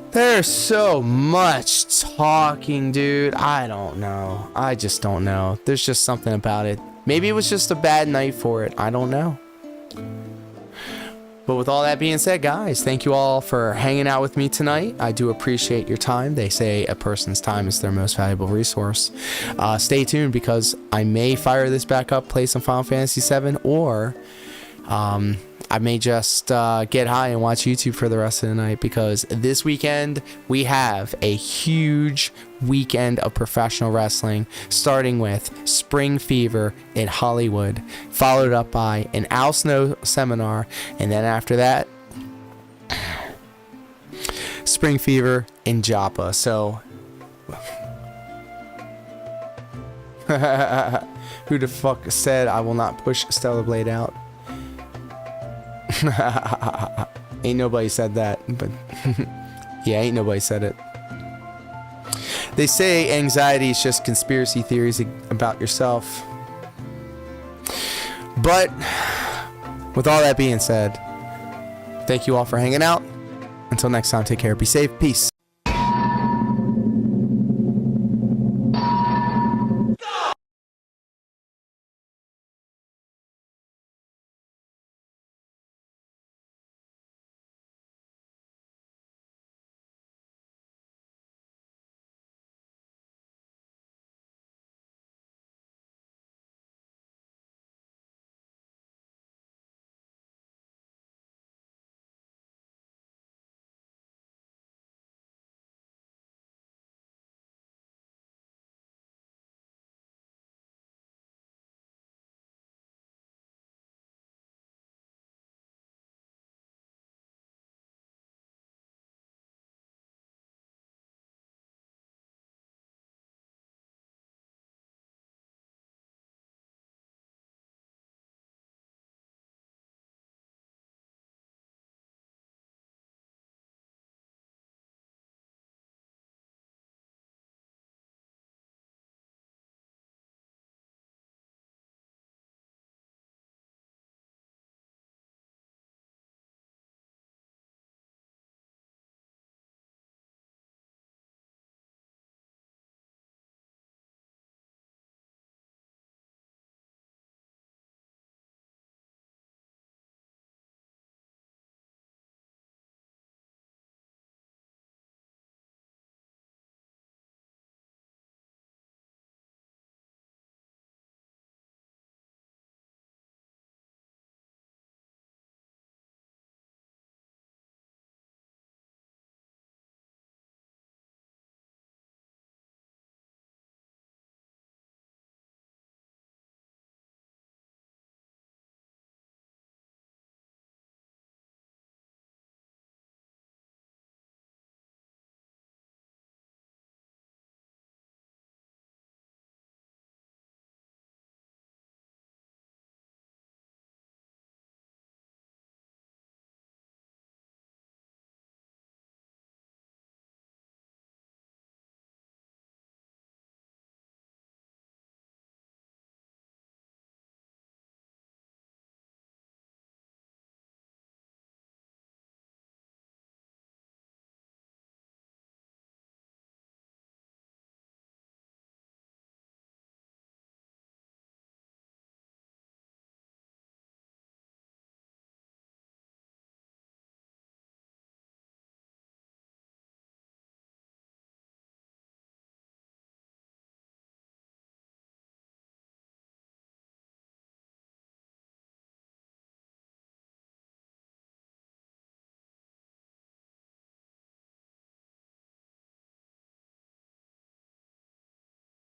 There's so much talking, dude. I don't know. I just don't know. There's just something about it. Maybe it was just a bad night for it. I don't know. But with all that being said, guys, thank you all for hanging out with me tonight. I do appreciate your time. They say a person's time is their most valuable resource. Stay tuned, because I may fire this back up, play some Final Fantasy VII, or I may just get high and watch YouTube for the rest of the night, because this weekend we have a huge weekend of professional wrestling, starting with Spring Fever in Hollywood, followed up by an Al Snow seminar, and then after that, Spring Fever in Joppa. So who the fuck said I will not push Stellar Blade out? Ain't nobody said that, but yeah, ain't nobody said it. They say anxiety is just conspiracy theories about yourself. But with all that being said, thank you all for hanging out. Until next time, take care, be safe, peace.